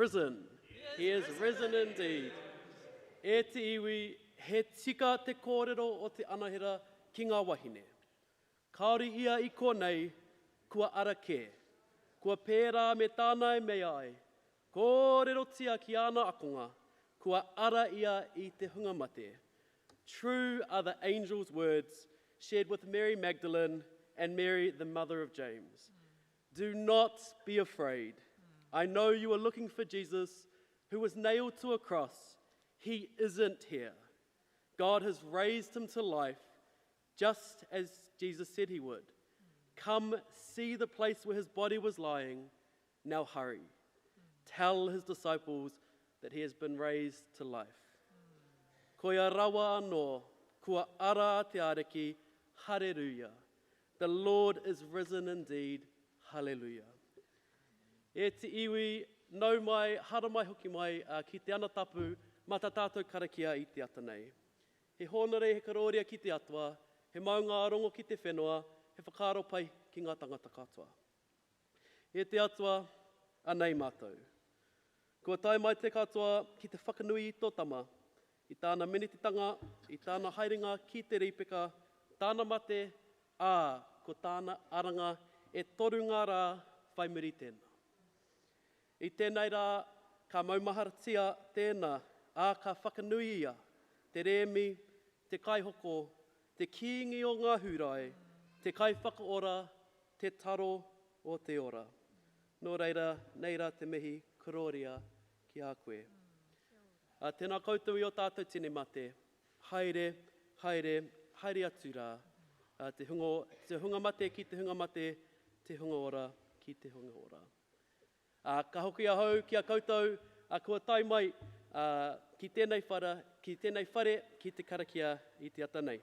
risen. He is risen indeed. E te iwi, he tika te kōrero o te anahera ki ngā wahine. Kāore ia i konei, kua ara kē. Kua pērā me tānai mea ai. Kōrero tia ki ana akonga, kua ara ia i te hunga mate. True are the angel's words shared with Mary Magdalene and Mary, the mother of James. Do not be afraid. I know you are looking for Jesus, who was nailed to a cross. He isn't here. God has raised him to life, just as Jesus said he would. Come see the place where his body was lying. Now hurry. Tell his disciples that he has been raised to life. Koia rawa anō, kua ara te areki, hallelujah. The Lord is risen indeed, hallelujah. E te iwi, nau mai, hara mai hoki mai, ki te ana tapu, ma tā tātou karakia i te ata nei. He honore he karoria ki te atua, he maunga rongo ki te whenua, he whakaro pai ki ngā tangata katoa. E te atua, anei mātou. Kua tai mai te katoa ki te whakanui i tō tama, i tāna menititanga, i tāna haerenga ki te ripeka, tāna mate, ko tāna aranga e toru ngā rā whai muri tēnā. I tēnei rā, ka maumaharatia tēnā, ka whakanui ia, te rēmi, te kaihoko, te kiingi o ngā hurai, te kai whakaora, te taro o te ora. Nō reira, nei rā te mihi, kororia ki a koe. Tēnā koutou i o tātou tine mate, haere, haere, haere atu rā, te hunga mate ki te hunga mate, te hunga ora ki te hunga ora. Ka hoki ahau ki a koutou, kua tai mai ki tēnei whara, ki tēnei whare, ki te karakia i te ata nei.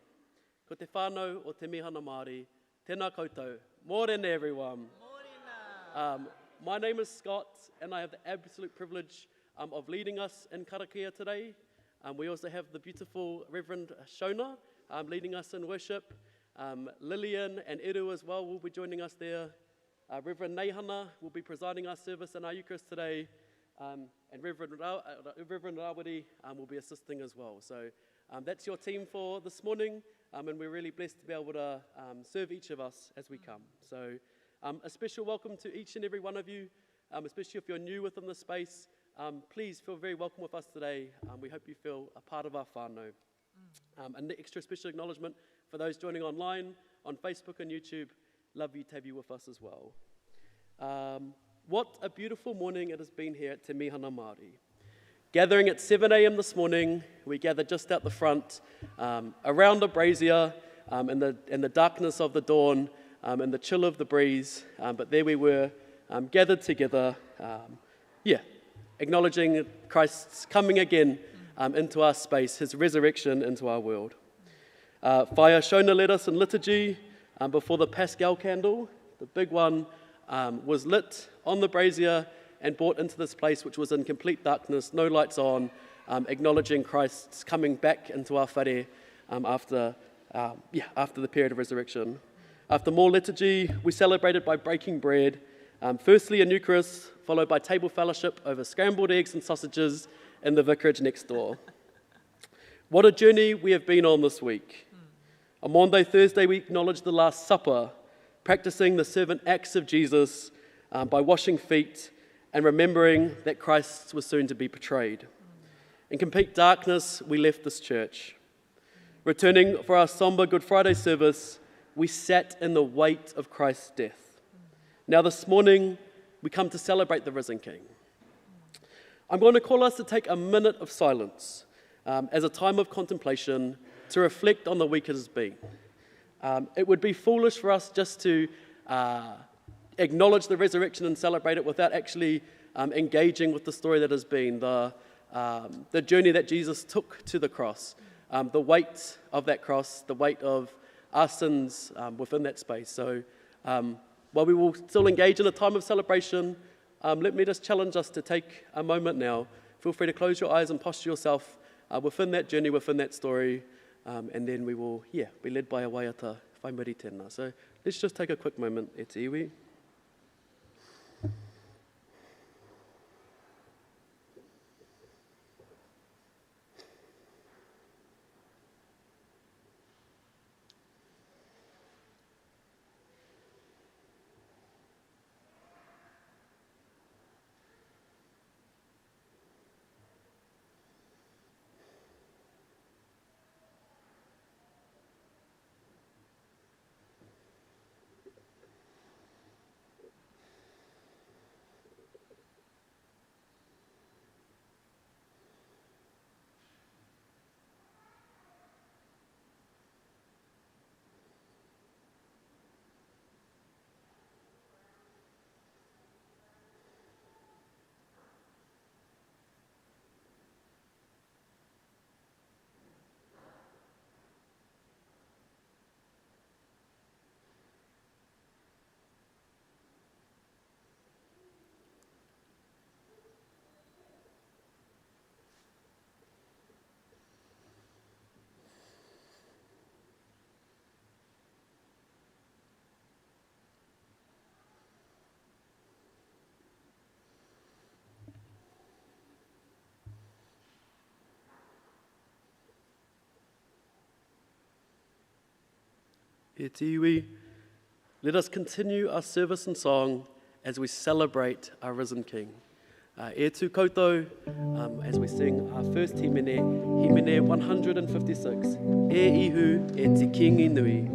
Ko te whānau o te Mihana Māori, tēnā koutou. Mōrena everyone. Mōrena. My name is Scott, and I have the absolute privilege of leading us in Karakia today. We also have the beautiful Reverend Shona leading us in worship. Lillian and Eru as well will be joining us there. Reverend Mihana will be presiding our service in our Eucharist today. And Reverend Rawari will be assisting as well. So that's your team for this morning, and we're really blessed to be able to serve each of us as we come. So a special welcome to each and every one of you, especially if you're new within the space. Please feel very welcome with us today. We hope you feel a part of our whānau. An extra special acknowledgement for those joining online, on Facebook and YouTube. Love you to have you with us as well. What a beautiful morning it has been here at Te Mihana Māori. Gathering at 7 a.m. this morning, we gathered just out the front, around a brazier, in the darkness of the dawn, in the chill of the breeze, but there we were, gathered together, acknowledging Christ's coming again into our space, his resurrection into our world. Whaia Shona led us in liturgy before the Pascal candle. The big one was lit on the brazier and brought into this place which was in complete darkness, no lights on, acknowledging Christ's coming back into our whare after the period of resurrection. After more liturgy, we celebrated by breaking bread, firstly in Eucharist, followed by table fellowship over scrambled eggs and sausages in the vicarage next door. What a journey we have been on this week. On Maundy Thursday, we acknowledged the Last Supper, practicing the servant acts of Jesus by washing feet and remembering that Christ was soon to be betrayed. In complete darkness, we left this church. Returning for our somber Good Friday service, we sat in the weight of Christ's death. Now this morning, we come to celebrate the risen King. I'm going to call us to take a minute of silence as a time of contemplation to reflect on the week it has been. It would be foolish for us just to acknowledge the resurrection and celebrate it without actually engaging with the story that has been, the journey that Jesus took to the cross, the weight of that cross, the weight of our sins within that space. So while we will still engage in a time of celebration, let me just challenge us to take a moment now. Feel free to close your eyes and posture yourself within that journey, within that story, and then we will, be led by a waiata, whai muri tēnā. So let's just take a quick moment, e te iwi. He tiwi. Let us continue our service and song as we celebrate our risen King. E tu koutou, as we sing our first himene 156, E ihu e te kingi nui.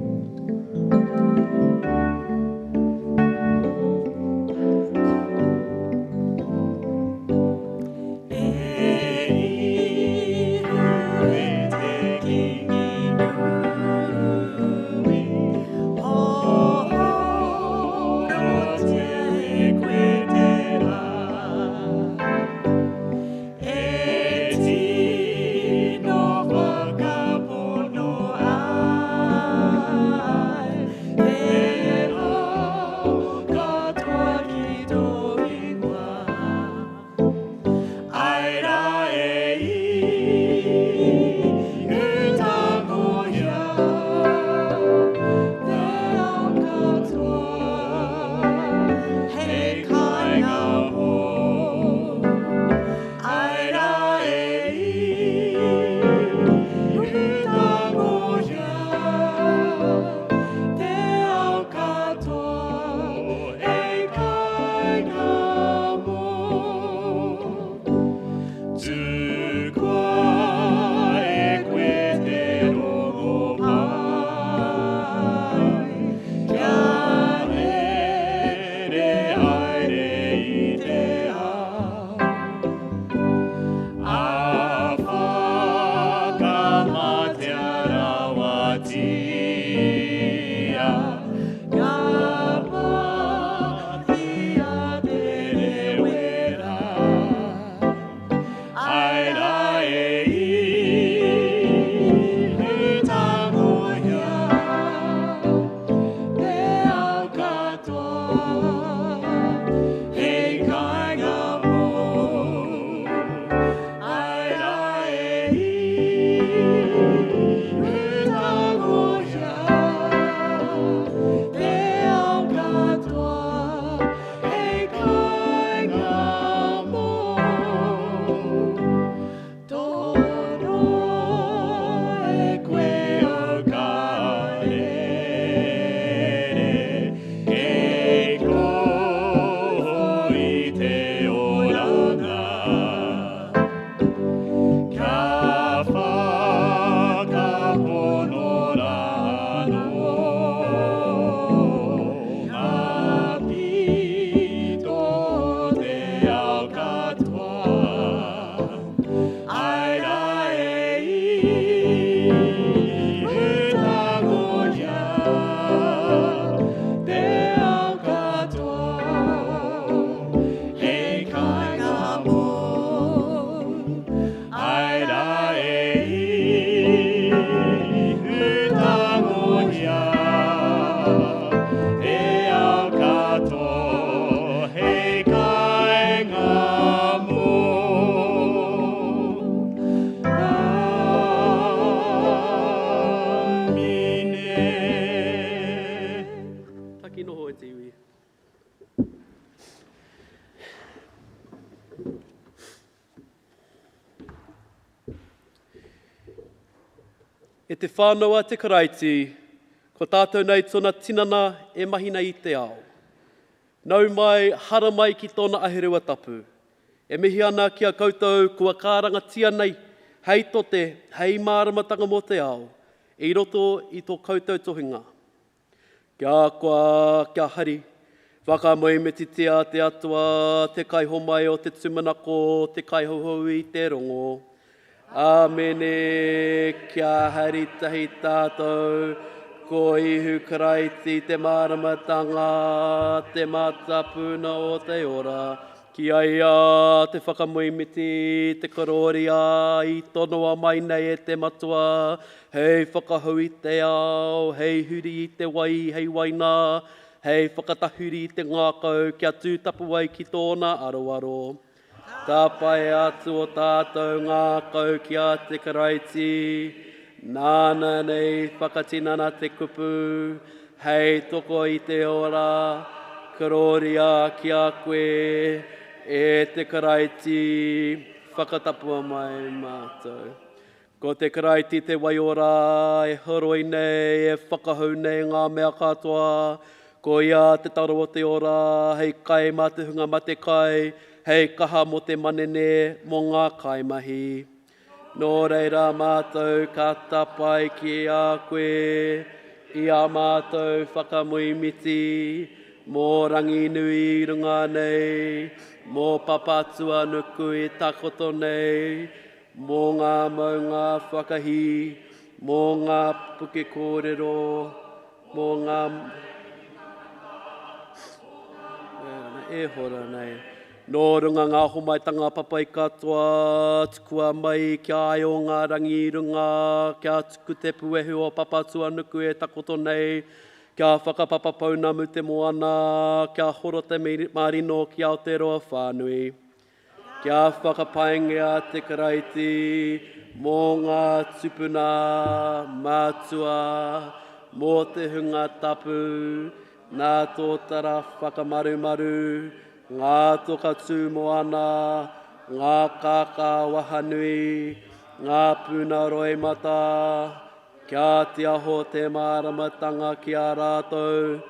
E te whānau te Karaiti, ko tātou nei tōna tinana e mahina i te ao. Nau mai, hara mai ki tōna aherua tapu. E Mihana kia koutou kua kārangatia nei, hei tote, hei māramatanga mo te ao, i roto i tō koutou tohinga. Kia koa, kia hari, whakamoe me titia te atua, te kaiho mai o te tumanako, te kaihohou i te rongo. Āmene, kia hari tahi tātou, ko ihu Karaiti te māramatanga, te mātapuna o te ora. Kia ia te whakamoemiti, te kororia, i tonoa mai nei e te matua, hei whakahu i te ao, hei huri i te wai, hei waina, hei whakatahuri i te ngākau, kia tūtapu ai ki tōna aroaro. Tā pai atu o tātou ngākau kia te Karaiti, nāna nei whakatinana te kupu, hei toko i te ora, kororia ki a koe, e te Karaiti, whakatapua mai mātou. Ko te karaiti te waiora, e horoi nei, e whakahau nei ngā mea katoa. Ko ia te taro o te ora, hei kai mā te hunga ma te kai, hei kaha mo te manene mo ngā kaimahi. Nō reira mātou ka tapai ki a koe, i a mātou whakamuimiti, mō rangi nui runga nei, mō papatua nuku i takoto nei, mō ngā maunga whakahi, mō ngā puke kōrero, mō ngā... E hora nei. Nō runga ngā homaitanga papai katoa, tukua mai kia ai o ngā rangi runga, kia tuku te puehu o papatua nuku e takoto nei, kia whakapapa paunamu te moana, kia horo te marino ki Aotearoa whānui. Kia whakapaengia te karaiti, mō ngā tupuna, mātua, mō te hunga tapu, nā tōtara whakamarumaru, ngā toka tū moana, ngā kākā wahanui, ngā puna roimata, kia te aho te māramatanga ki a rātou,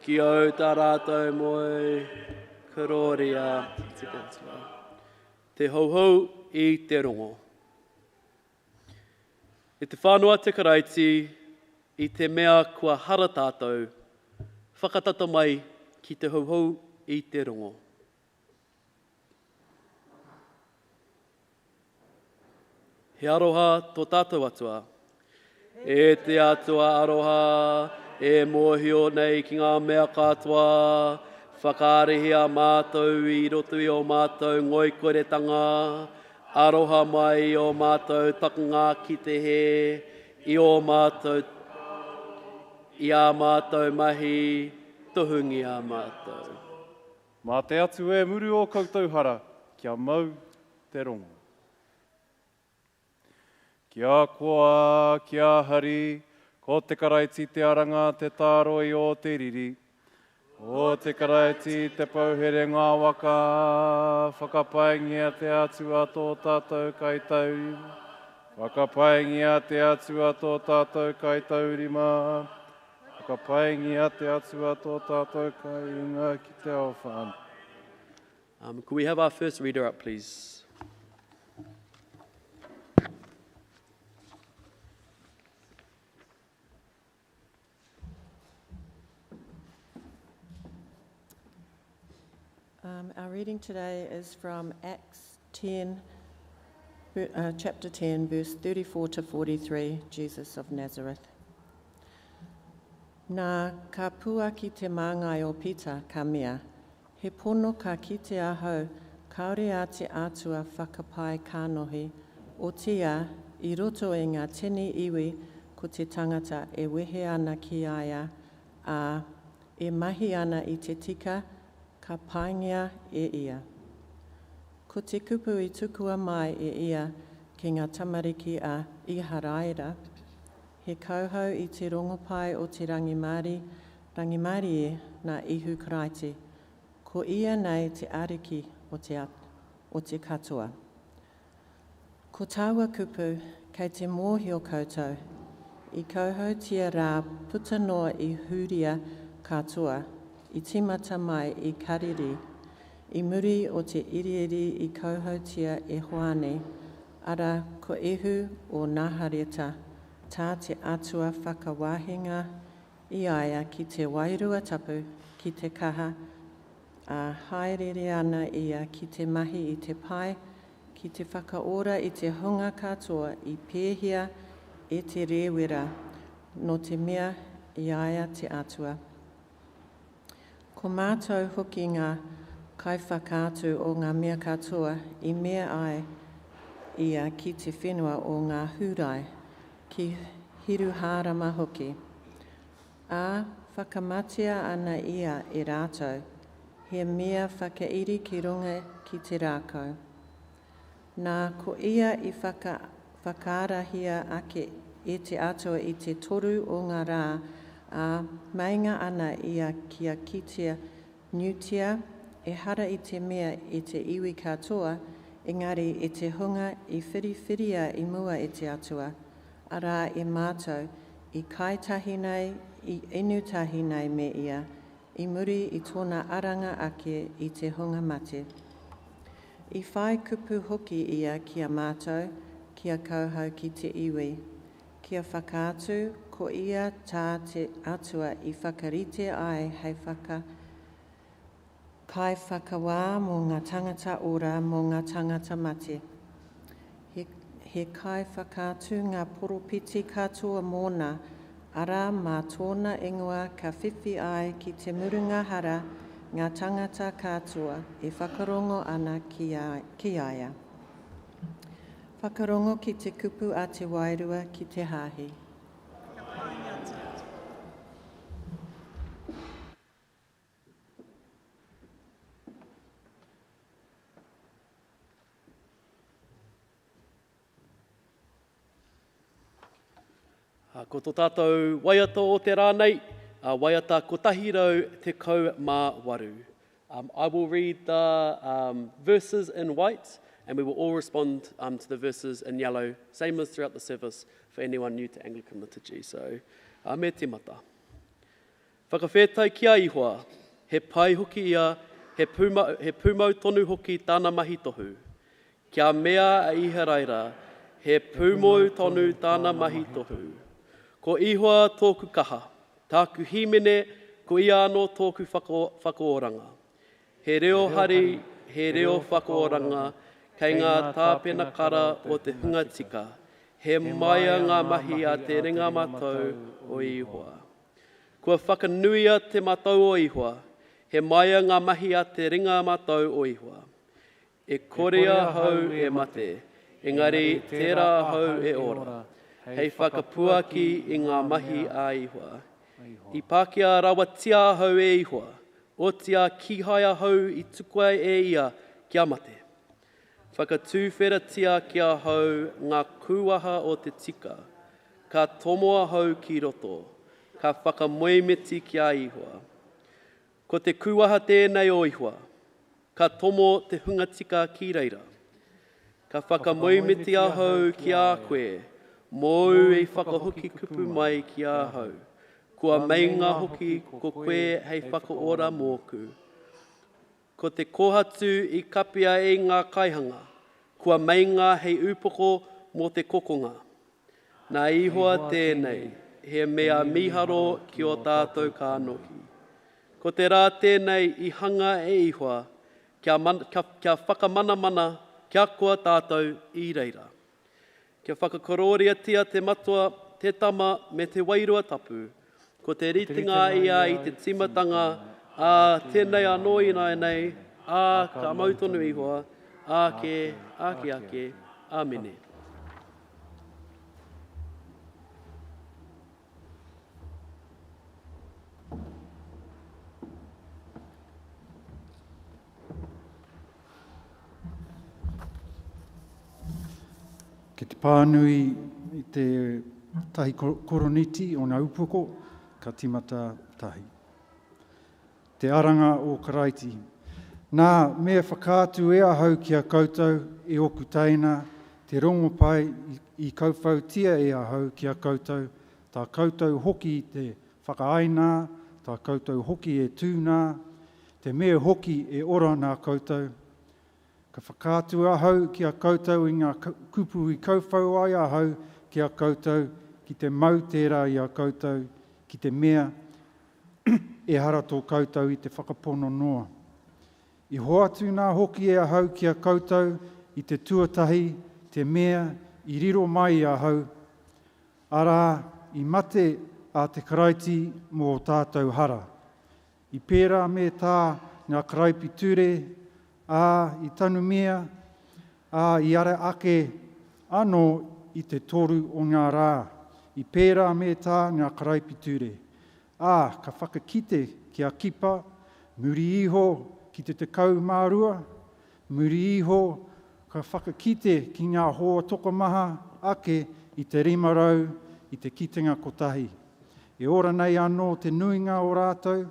ki au tā rātou moe, karoria. Te hauhau i te rongo. E te whānua te karaiti, i te mea kua hara tātou, whakatata mai ki te hauhau i te rongo. He aroha tō tātou atua. E te atua aroha, e mōhio nei ki ngā mea katoa, whakaarehia mātou i roto i o mātou ngoikoretanga, aroha mai i o mātou takunga ki te he, i o mātou, i a mātou mahi, tohungi a mātou. Mā te atu e muru o koutou hara, kia mau te rongo. Kia koa, kia hari, ko te karaiti te aranga te tāroi o te riri. O te karaiti te pauhere ngā waka, whakapaengia te atua tō tātou kai tauri. Whakapaengia te atua tō tātou kai taurima. Whakapaengia te atua tō tātou kai inga ki te ao whānu. Could we have our first reader up, please? Our reading today is from Acts 10, chapter 10, verse 34 to 43, Jesus of Nazareth. Nā ka pua ki te māngai o Pita ka mea, he pono ka ki te ahau, kaore a te atua whakapai kānohi, o tia i roto e ngā tini iwi ko te tangata e wehe ana ki aia, a e mahi ana i te tika, ka paengia e ia. Ko te kupu i tukua mai e ia ki ngā tamariki a Iharaira, he kauhau i te rongopai o te rangimari e nā ihu Karaiti. Ko ia nei te ariki o te katoa. Ko tāua kupu kei te mōhio koutou, i kauhau tia rā puta noa i huria katoa, i timata mai i kariri, i muri o te iriiri i kauhau tia e hoane, ara ko ehu o Nahareta, tā te atua whakawāhinga i aia ki te wairua tapu, ki te kaha, a haerere ana ia ki te mahi i te pai, ki te whakaora i te hunga katoa i pēhia e te rewera, no te mea i aia te atua. Ko mātou hoki ngā kaiwhakātu o ngā mea katoa i mea ai ia ki te whenua o ngā hurai ki hiru hārama hoki. A whakamatia ana ia e rātou, he mea whakairi ki runga ki te rākau. Nā ko ia i whakarahia ake e te atua i te toru o ngā rā, a mainga ana ia kia kitea nutia e hara i te mea i te iwi katoa Engari, e te hunga i whiriwhiria i mua e te atua, arā e mātou i kaitahi nei, i inutahi nei me ia, i muri i tōna aranga ake i te hunga mate. I whai kupu hoki ia kia mātou, kia kauhau ki te iwi, kia whakaatu ko ia tā te atua i whakarite ai hei kai whakawā mō ngā tangata ora mō ngā tangata mate. He kai whakaatu ngā poropiti katoa mōna, ara mā tōna ingoa ka whiwhi ai ki te murunga hara ngā tangata katoa e whakarongo ana ki aia. Whakarongo ki te kupu a te wairua ki te hāhi. Ko tō tātou waiata o te rānei, waiata ko tahirau te kau mā waru. I will read the verses in white, and we will all respond to the verses in yellow, same as throughout the service for anyone new to Anglican liturgy. So, me te mata. Whakawhetai kia ihoa, he pai hoki ia, he pūmau tonu hoki tāna mahi tohu. Kia mea a iha raira, he pūmau tonu tāna mahi tohu. Ko ihoa tōku kaha, tāku himene, ko ia anō tōku whakaoranga. He reo hari, he reo whakaoranga, kei ngā tāpena kara o te hunga tika. He maia ngā mahi a te ringa mātou o ihoa. Kua whakanuia te mātou o ihoa, he maia ngā mahi a te ringa mātou o ihoa. E korea hau e mate, engari tērā hau e ora. Hei whakapuaki i ngā mahi a ihoa. I Pākehā rawa tia hau e ihoa, o tia kihaia hau i tukuai e ia kia mate. Whakatūwhera tia kia hau ngā kuaha o te tika, ka tomoa hau ki roto, ka whakamoemeti kia ihoa. Ko te kuaha tēnei o ihoa, ka tomo te hunga tika ki reira. Ka whakamoemeti a hau ki a koe, mōu e whakahoki kupu mai ki a hau. Kua meinga hoki ko koe hei whakaora mōku. Ko te kohatu i kapia e ngā kaihanga, kua meinga hei upoko mō te kokonga. Nā ihoa tēnei, he mea miharo ki o tātou kānohi. Ko te rā tēnei i hanga e ihoa, kia whakamanamana kia koa tātou i reira. Kia whakakororia tia te matua, te tama me te wairua tapu, ko te ritinga ia i te timatanga, tēnei anō i nei, ka mautonu ihoa, ake, amene. Ke te pānui i te tahi koroniti o ngā upoko, ka timata tahi. Te aranga o Karaiti. Nā mea whakātu e ahau ki a koutou e oku teina, te rongo pai i kauwhau tia e ahau ki a koutou, tā koutou hoki i te whakaaina, tā koutou hoki e tūnā, te mea hoki e ora nā koutou. Ka whakātu ahau ki a koutou i ngā kupu i kauwhau ai ahau ki a koutou, ki te mau tērā i a koutou, ki te mea e hara tō koutou i te whakapono noa. I hoatu nā hoki e ahau ki a koutou i te tuatahi, te mea, i riro mai i ahau. Arā, i mate a te Karaiti mō tātou hara. I pērā me tā ngā karaipi ture, i tanu mea, i are ake anō i te toru o ngā rā. I pērā me tā ngā karaipi ture. Ka whakakite ki a kipa, muri iho ki te tekau mārua, muri iho ka whakakite ki ngā hoa tokomaha ake i te rimarau, i te kitenga kotahi. E ora nei anō te nuinga o rātou,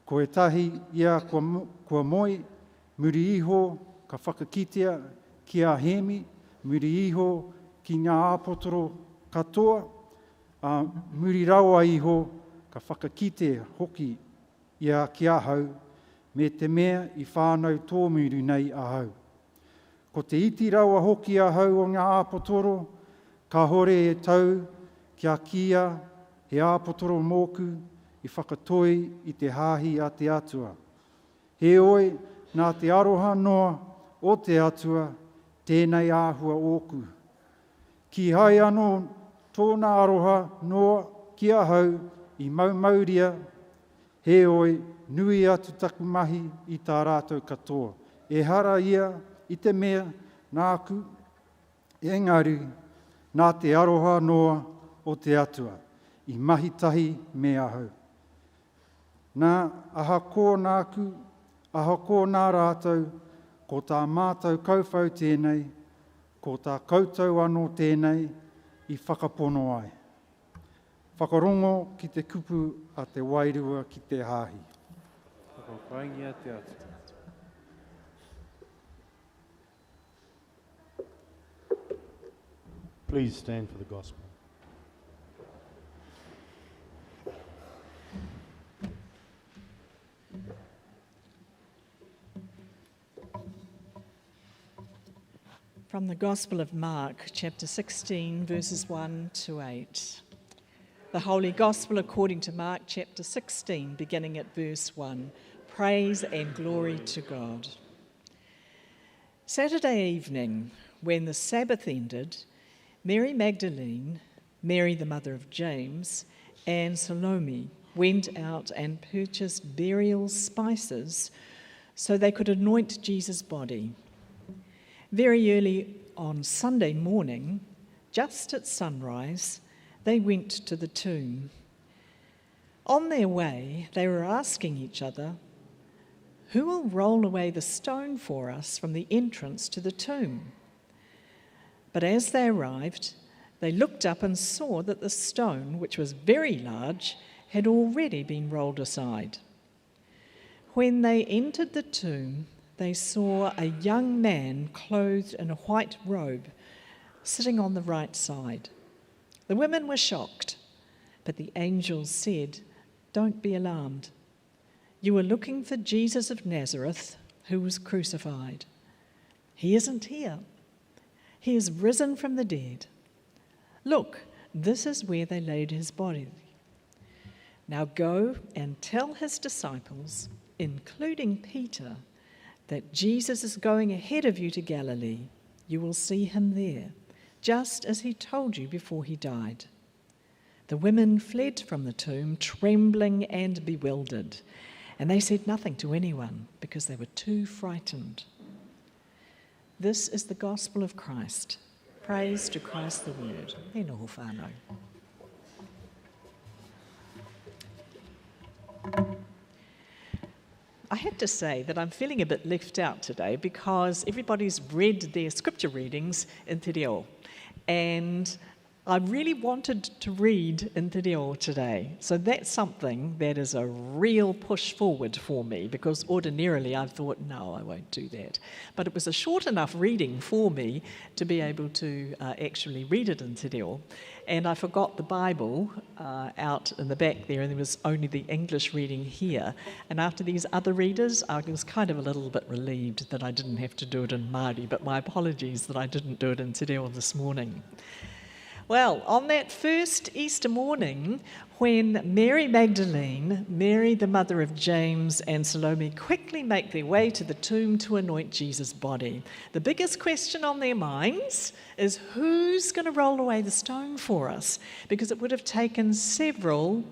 ko e tahi ia kua moi, muri iho ka whakakitea ki a hemi, muri iho ki ngā āpotoro katoa, a muri rawa iho ka whakakite hoki i a ki ahau, me te mea i whānau tōmuru nei ahau. Ko te iti rawa hoki ahau o ngā āpotoro, ka hore e tau ki a kia he āpotoro mōku i whakatoi i te hāhi a te atua. He oe, nā te aroha noa o te atua, tēnei āhua ōku. Ki hai anō tōna aroha noa ki ahau i maumauria, he oe, nui atu taku mahi i tā rātou katoa. E hara ia i te mea nāku, engaru, nā te aroha noa o te atua, i mahi tahi me ahau. Nā aha ko nāku, aha ko nā rātou, ko tā mātou kauwhau tēnei, ko tā koutou anō tēnei, i whakapono ai. Whakarongo ki te kupu a te wairua ki te hāhi. Whakakaingia te atu. Please stand for the gospel. From the Gospel of Mark, chapter 16, verses 1 to 8. The Holy Gospel according to Mark, chapter 16, beginning at verse 1. Praise and glory to God. Saturday evening, when the Sabbath ended, Mary Magdalene, Mary the mother of James, and Salome went out and purchased burial spices so they could anoint Jesus' body. Very early on Sunday morning, just at sunrise, they went to the tomb. On their way, they were asking each other, "Who will roll away the stone for us from the entrance to the tomb?" But as they arrived, they looked up and saw that the stone, which was very large, had already been rolled aside. When they entered the tomb, they saw a young man clothed in a white robe sitting on the right side. The women were shocked, but the angel said, "Don't be alarmed. You are looking for Jesus of Nazareth, who was crucified. He isn't here. He is risen from the dead. Look, this is where they laid his body. Now go and tell his disciples, including Peter, that Jesus is going ahead of you to Galilee. You will see him there, just as he told you before he died." The women fled from the tomb, trembling and bewildered, and they said nothing to anyone because they were too frightened. This is the gospel of Christ. Praise to Christ the Word. E noho whānau. I have to say that I'm feeling a bit left out today because everybody's read their scripture readings in te reo. And I really wanted to read in te reo today. So that's something that is a real push forward for me because ordinarily I thought, no, I won't do that. But it was a short enough reading for me to be able to actually read it in te reo. And I forgot the Bible out in the back there, and there was only the English reading here. And after these other readers, I was kind of a little bit relieved that I didn't have to do it in Māori, but my apologies that I didn't do it in te reo this morning. Well, on that first Easter morning, when Mary Magdalene, Mary the mother of James, and Salome quickly make their way to the tomb to anoint Jesus' body, the biggest question on their minds is who's going to roll away the stone for us? Because it would have taken several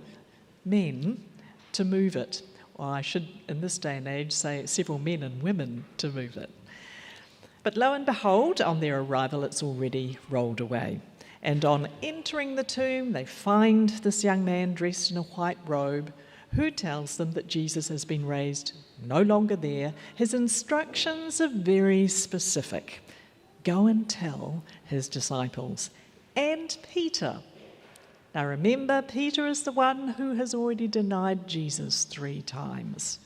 men to move it. Or I should, in this day and age, say several men and women to move it. But lo and behold, on their arrival, it's already rolled away. And on entering the tomb, they find this young man dressed in a white robe who tells them that Jesus has been raised, no longer there. His instructions are very specific. Go and tell his disciples and Peter. Now remember, Peter is the one who has already denied Jesus 3 times.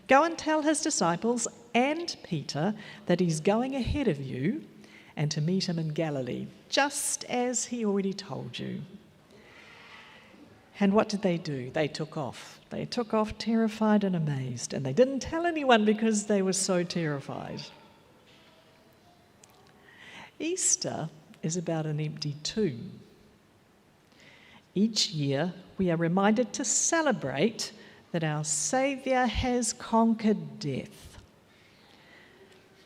Go and tell his disciples and Peter that he's going ahead of you and to meet him in Galilee, just as he already told you." And what did they do? They took off. They took off terrified and amazed, and they didn't tell anyone because they were so terrified. Easter is about an empty tomb. Each year, we are reminded to celebrate that our Saviour has conquered death.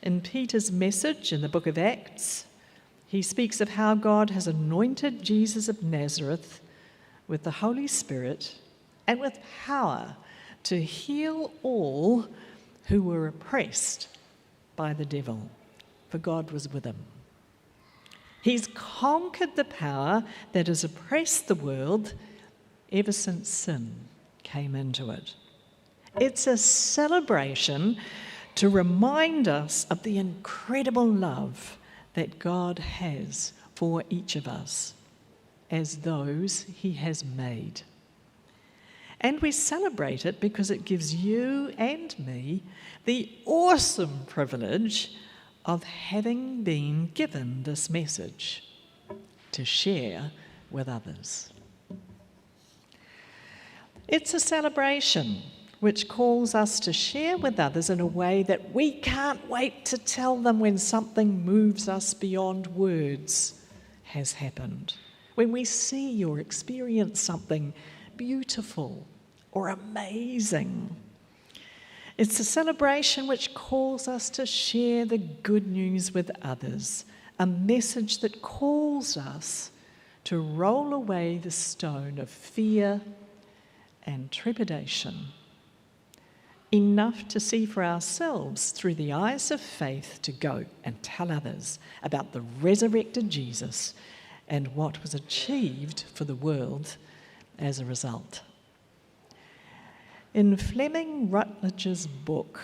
In Peter's message in the book of Acts, he speaks of how God has anointed Jesus of Nazareth with the Holy Spirit and with power to heal all who were oppressed by the devil, for God was with him. He's conquered the power that has oppressed the world ever since sin came into it. It's a celebration to remind us of the incredible love that God has for each of us as those he has made. And we celebrate it because it gives you and me the awesome privilege of having been given this message to share with others. It's a celebration which calls us to share with others in a way that we can't wait to tell them when something moves us beyond words has happened. When we see or experience something beautiful or amazing. It's a celebration which calls us to share the good news with others, a message that calls us to roll away the stone of fear and trepidation, enough to see for ourselves through the eyes of faith to go and tell others about the resurrected Jesus and what was achieved for the world as a result. In Fleming Rutledge's book,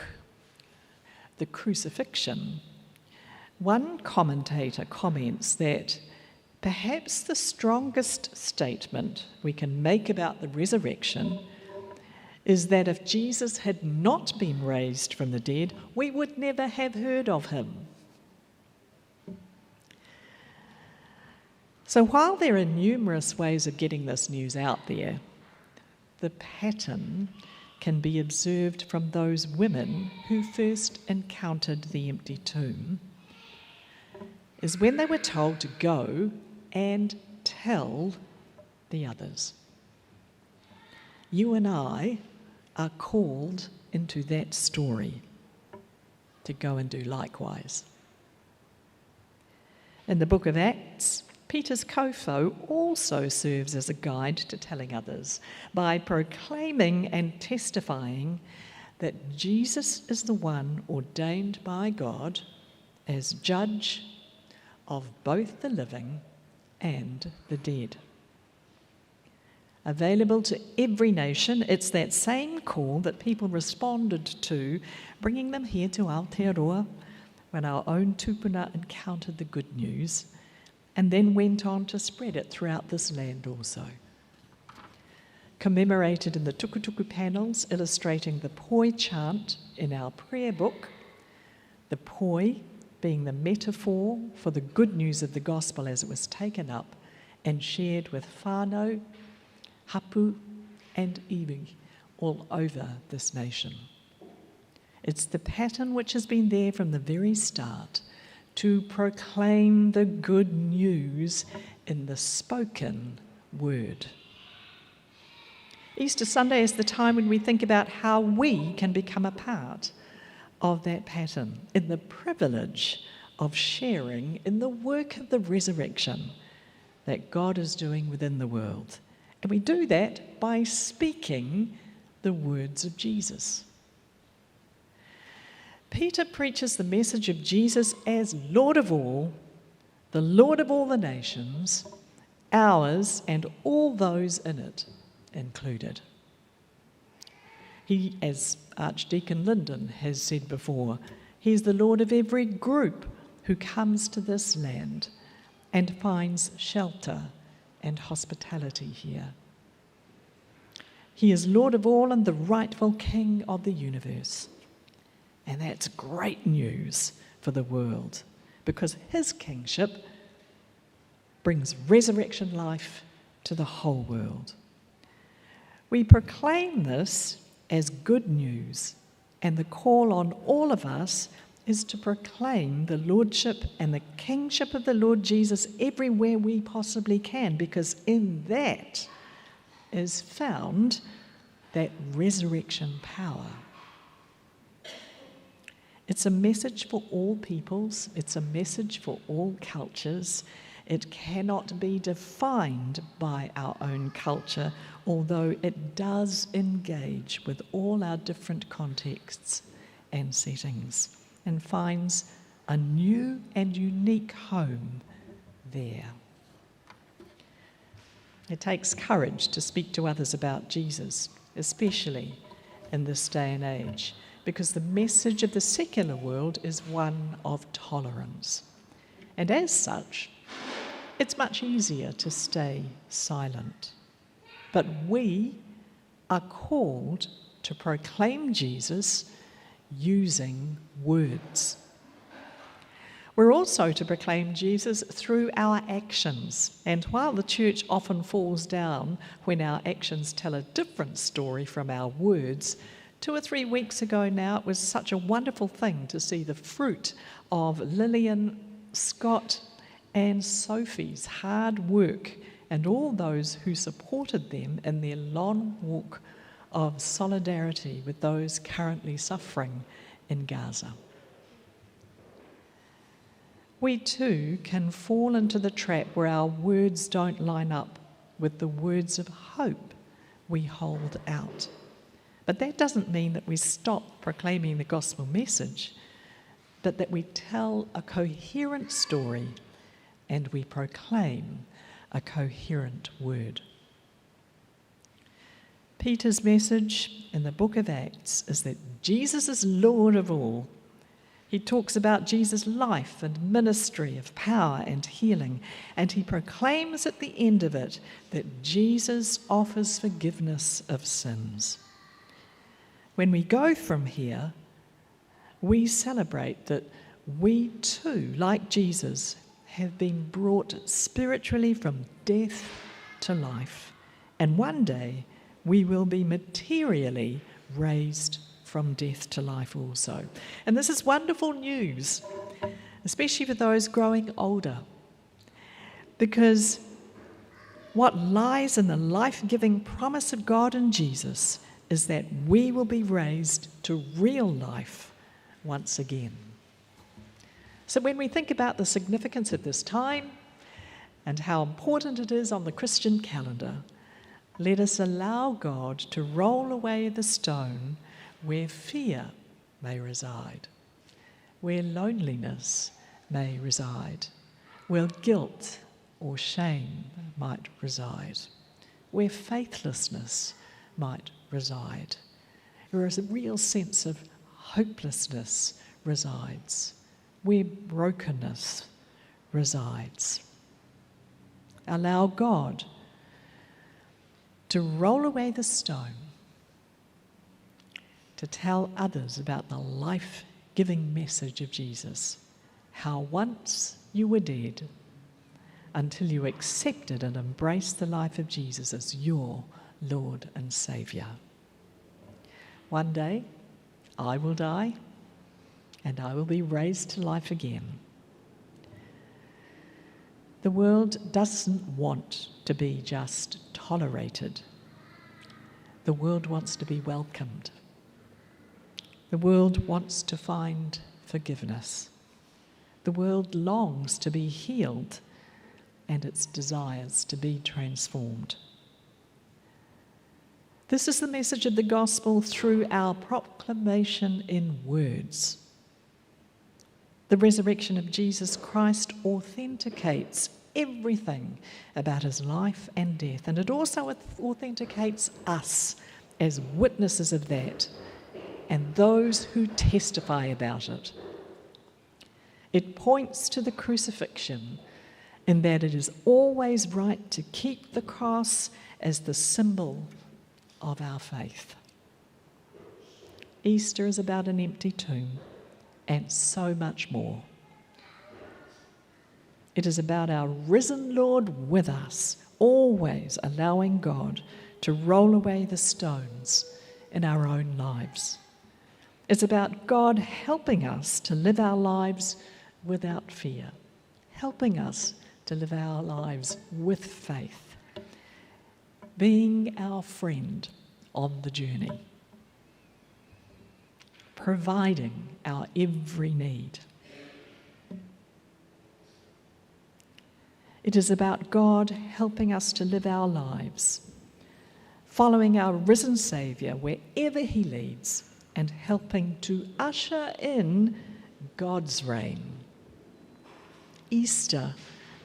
The Crucifixion, one commentator comments that perhaps the strongest statement we can make about the resurrection is that if Jesus had not been raised from the dead, we would never have heard of him. So while there are numerous ways of getting this news out there, the pattern can be observed from those women who first encountered the empty tomb, is when they were told to go and tell the others. You and I are called into that story to go and do likewise. In the book of Acts, Peter's kofo also serves as a guide to telling others by proclaiming and testifying that Jesus is the one ordained by God as judge of both the living and the dead. Available to every nation, it's that same call that people responded to, bringing them here to Aotearoa when our own tupuna encountered the good news, and then went on to spread it throughout this land also. Commemorated in the tukutuku panels illustrating the poi chant in our prayer book, the poi being the metaphor for the good news of the gospel as it was taken up and shared with whānau, hapu and iwi all over this nation. It's the pattern which has been there from the very start to proclaim the good news in the spoken word. Easter Sunday is the time when we think about how we can become a part of that pattern in the privilege of sharing in the work of the resurrection that God is doing within the world. And we do that by speaking the words of Jesus. Peter preaches the message of Jesus as Lord of all, the Lord of all the nations, ours and all those in it included. He, as Archdeacon Lyndon has said before, he's the Lord of every group who comes to this land and finds shelter and hospitality here. He is Lord of all and the rightful King of the universe. And that's great news for the world, because his kingship brings resurrection life to the whole world. We proclaim this as good news, and the call on all of us is to proclaim the lordship and the kingship of the Lord Jesus everywhere we possibly can, because in that is found that resurrection power. It's a message for all peoples, it's a message for all cultures. It cannot be defined by our own culture, although it does engage with all our different contexts and settings, and finds a new and unique home there. It takes courage to speak to others about Jesus, especially in this day and age, because the message of the secular world is one of tolerance. And as such, it's much easier to stay silent. But we are called to proclaim Jesus using words. We're also to proclaim Jesus through our actions. And while the church often falls down when our actions tell a different story from our words, 2 or 3 weeks ago now, it was such a wonderful thing to see the fruit of Lillian, Scott, and Sophie's hard work, and all those who supported them in their long walk of solidarity with those currently suffering in Gaza. We too can fall into the trap where our words don't line up with the words of hope we hold out. But that doesn't mean that we stop proclaiming the gospel message, but that we tell a coherent story and we proclaim a coherent word. Peter's message in the book of Acts is that Jesus is Lord of all. He talks about Jesus' life and ministry of power and healing, and he proclaims at the end of it that Jesus offers forgiveness of sins. When we go from here, we celebrate that we too, like Jesus, have been brought spiritually from death to life, and one day we will be materially raised from death to life also. And this is wonderful news, especially for those growing older, because what lies in the life-giving promise of God in Jesus is that we will be raised to real life once again. So when we think about the significance of this time and how important it is on the Christian calendar, let us allow God to roll away the stone where fear may reside, where loneliness may reside, where guilt or shame might reside, where faithlessness might reside, where a real sense of hopelessness resides, where brokenness resides. Allow God to roll away the stone, to tell others about the life-giving message of Jesus, how once you were dead until you accepted and embraced the life of Jesus as your Lord and Saviour. One day, I will die, and I will be raised to life again. The world doesn't want to be just tolerated. The world wants to be welcomed. The world wants to find forgiveness. The world longs to be healed, and its desires to be transformed. This is the message of the gospel through our proclamation in words. The resurrection of Jesus Christ authenticates everything about his life and death, and it also authenticates us as witnesses of that and those who testify about it. It points to the crucifixion in that it is always right to keep the cross as the symbol of our faith. Easter is about an empty tomb and so much more. It is about our risen Lord with us, always allowing God to roll away the stones in our own lives. It's about God helping us to live our lives without fear, helping us to live our lives with faith, being our friend on the journey, providing our every need. It is about God helping us to live our lives, following our risen Saviour wherever he leads, and helping to usher in God's reign. Easter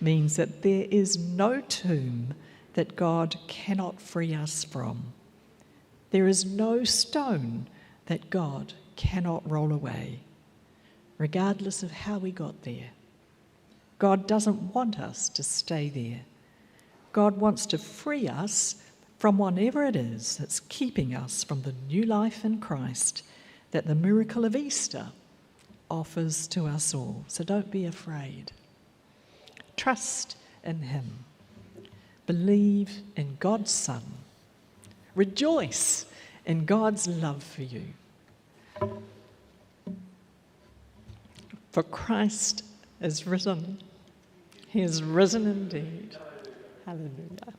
means that there is no tomb that God cannot free us from. There is no stone that God cannot roll away, regardless of how we got there. God doesn't want us to stay there. God wants to free us from whatever it is that's keeping us from the new life in Christ that the miracle of Easter offers to us all. So don't be afraid. Trust in him. Believe in God's Son. Rejoice in God's love for you. For Christ is risen. He is risen indeed. Hallelujah.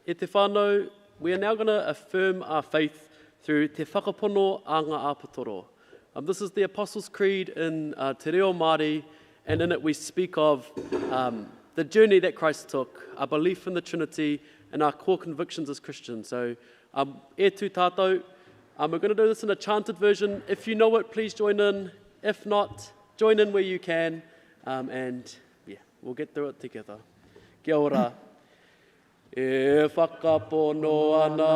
E te whānau, we are now going to affirm our faith through te whakapono a ngā apatoro. This is the Apostles' Creed in te reo Māori, and in it we speak of the journey that Christ took, our belief in the Trinity, and our core convictions as Christians. So, e tū tātou, we're going to do this in a chanted version. If you know it, please join in. If not, join in where you can, and yeah, we'll get through it together. Kia ora. E whakapono ana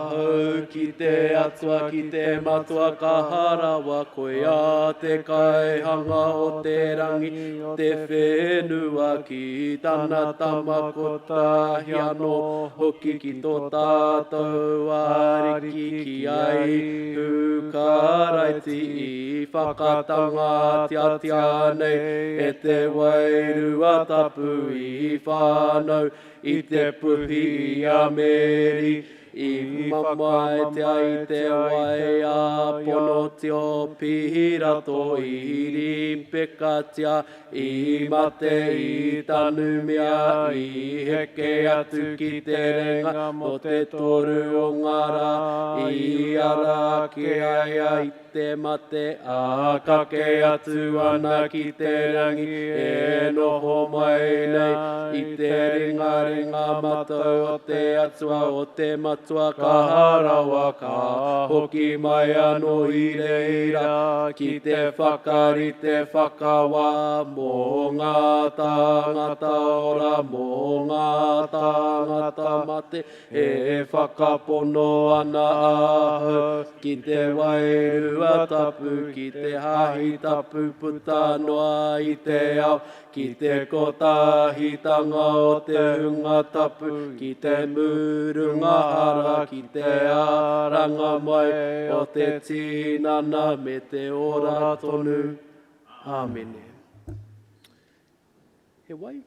hau ki te atua ki te matua ka harawa koe a te kaihanga o te rangi te whenua ki tana tamakota hiano hoki ki tō tātou ariki ki ai hu karaiti I whakatanga tia tia nei e te wairua tapu I whānau I te puhi a meri, I mamai te ai te wai a pono te o pihirato I rimpekatia, I mate I tanu mea, I heke atu ki te renga mo te toru o ngara, I ara ke ai ai te mate, a kake atu ana ki te rangi, e noho mai nei, I te ringa matau o te atua o te matua ka harawa ka hoki mai anō I reira, ki te whakari te whakawa mō ngā tangata ora, mō ngā tangata mate, e whakapono ana ahau, ki te wairua tapu, ki te hahi tapu puta noa I te ao, ki te kotahitanga o te hunga tapu, ki te murunga hara, ki te aranga mai o te tinana me te ora tonu. Amen. He wai?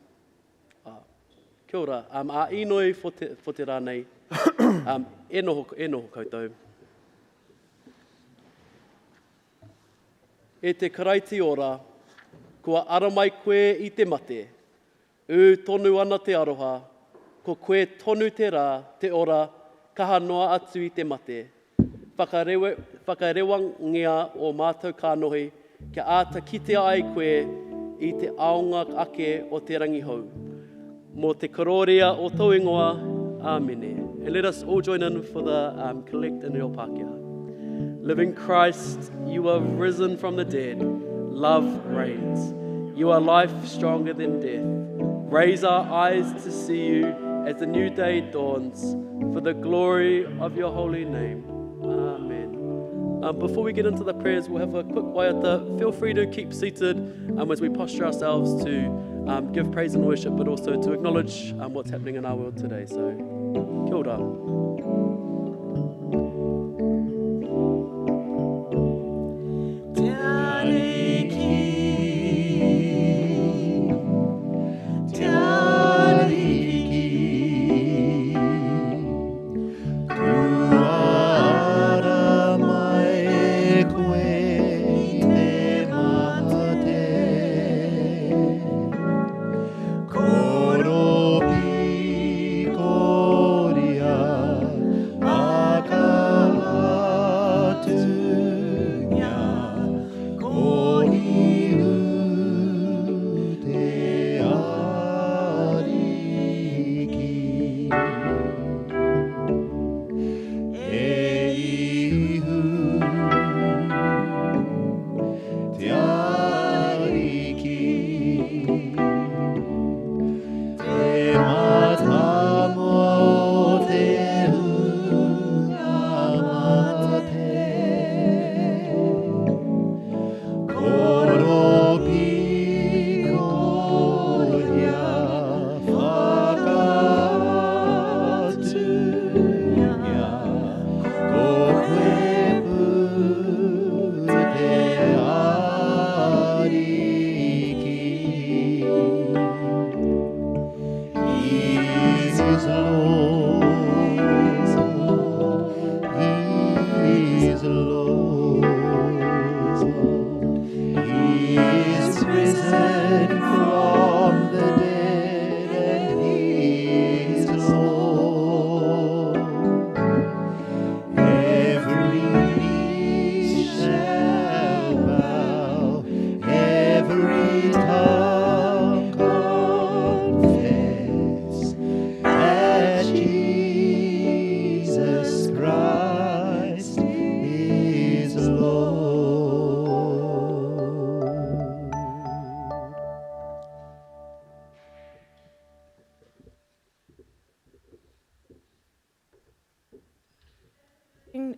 Kia ora. A inoi fo te rānei. E noho koutou. E te karaiti ora, kua ara mai koe I te mate, tonu ana te aroha, ko koe tonu te rā, te ora, kaha noa atu I te mate. Whakarewangia o mātou kānohi, kia āta kitea ai koe I te aonga ake o te rangihau. Mō te kororia o tau ingoa, āmene. And let us all join in for the collect in reo Pākehā. Living Christ, you are risen from the dead. Love reigns. You are life stronger than death. Raise our eyes to see you as the new day dawns, for the glory of your holy name. Amen. Before we get into the prayers, we'll have a quick waiata. Feel free to keep seated as we posture ourselves to give praise and worship, but also to acknowledge what's happening in our world today. So, kia ora.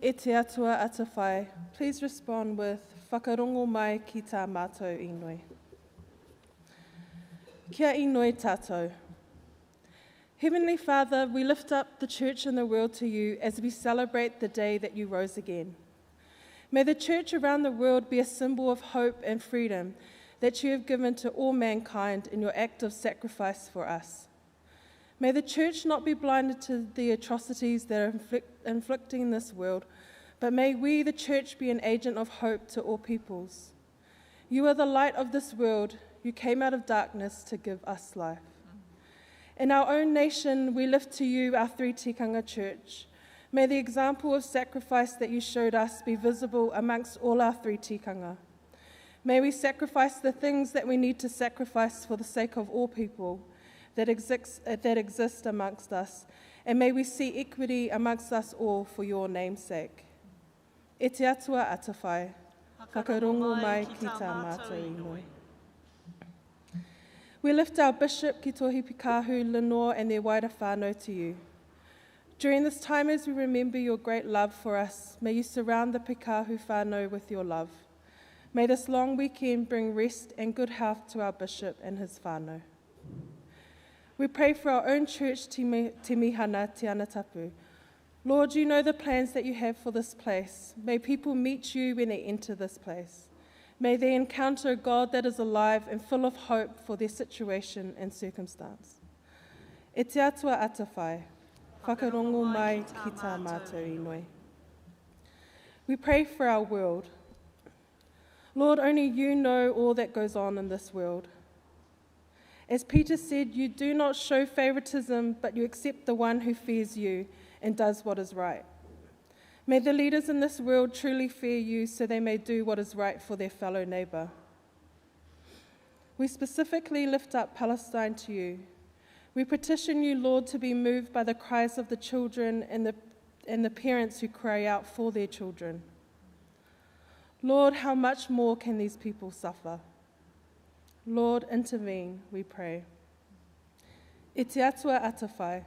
E te atua atawhai, please respond with whakarongo mai ki tā mātou inoi. Kia inoi tātou. Heavenly Father, we lift up the church and the world to you as we celebrate the day that you rose again. May the church around the world be a symbol of hope and freedom that you have given to all mankind in your act of sacrifice for us. May the church not be blinded to the atrocities that are inflicting this world, but may we, the church, be an agent of hope to all peoples. You are the light of this world. You came out of darkness to give us life. In our own nation, we lift to you our three tikanga church. May the example of sacrifice that you showed us be visible amongst all our three tikanga. May we sacrifice the things that we need to sacrifice for the sake of all people that exist amongst us, and may we see equity amongst us all for your name's sake. E te atua atawhai, whakarongo mai ki tā mātou inoi. We lift our bishop ki tohi pikahu, Lenore, and their wider whānau to you. During this time as we remember your great love for us, may you surround the pikahu whānau with your love. May this long weekend bring rest and good health to our bishop and his whānau. We pray for our own church, Te Mihana, Te Anatapu. Lord, you know the plans that you have for this place. May people meet you when they enter this place. May they encounter a God that is alive and full of hope for their situation and circumstance. E te atua atawhai, whakarongo mai ki tā mātou inoi. We pray for our world. Lord, only you know all that goes on in this world. As Peter said, you do not show favoritism, but you accept the one who fears you and does what is right. May the leaders in this world truly fear you so they may do what is right for their fellow neighbour. We specifically lift up Palestine to you. We petition you, Lord, to be moved by the cries of the children and the parents who cry out for their children. Lord, how much more can these people suffer? Lord, intervene, we pray. E te atua atawhai,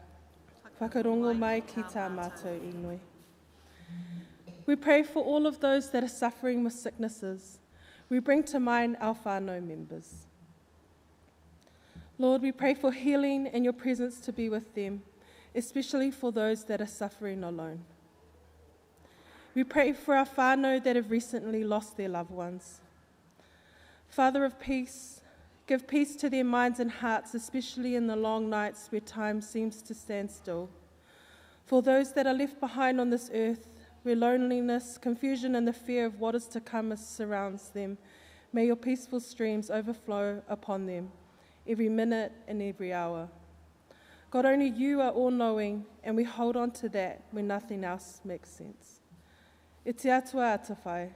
whakarongo mai ki tā mātou inui. We pray for all of those that are suffering with sicknesses. We bring to mind our whānau members. Lord, we pray for healing and your presence to be with them, especially for those that are suffering alone. We pray for our whānau that have recently lost their loved ones. Father of peace, give peace to their minds and hearts, especially in the long nights where time seems to stand still. For those that are left behind on this earth, where loneliness, confusion, and the fear of what is to come surrounds them, may your peaceful streams overflow upon them, every minute and every hour. God, only you are all-knowing, and we hold on to that when nothing else makes sense. E te atua atawhai,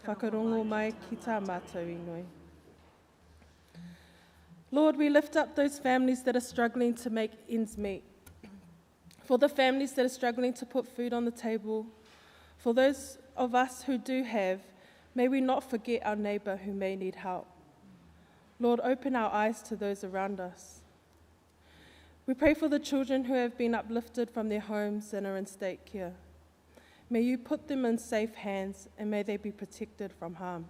whakarongo mai ki tā mātou inui. Lord, we lift up those families that are struggling to make ends meet. For the families that are struggling to put food on the table, for those of us who do have, may we not forget our neighbour who may need help. Lord, open our eyes to those around us. We pray for the children who have been uplifted from their homes and are in state care. May you put them in safe hands and may they be protected from harm.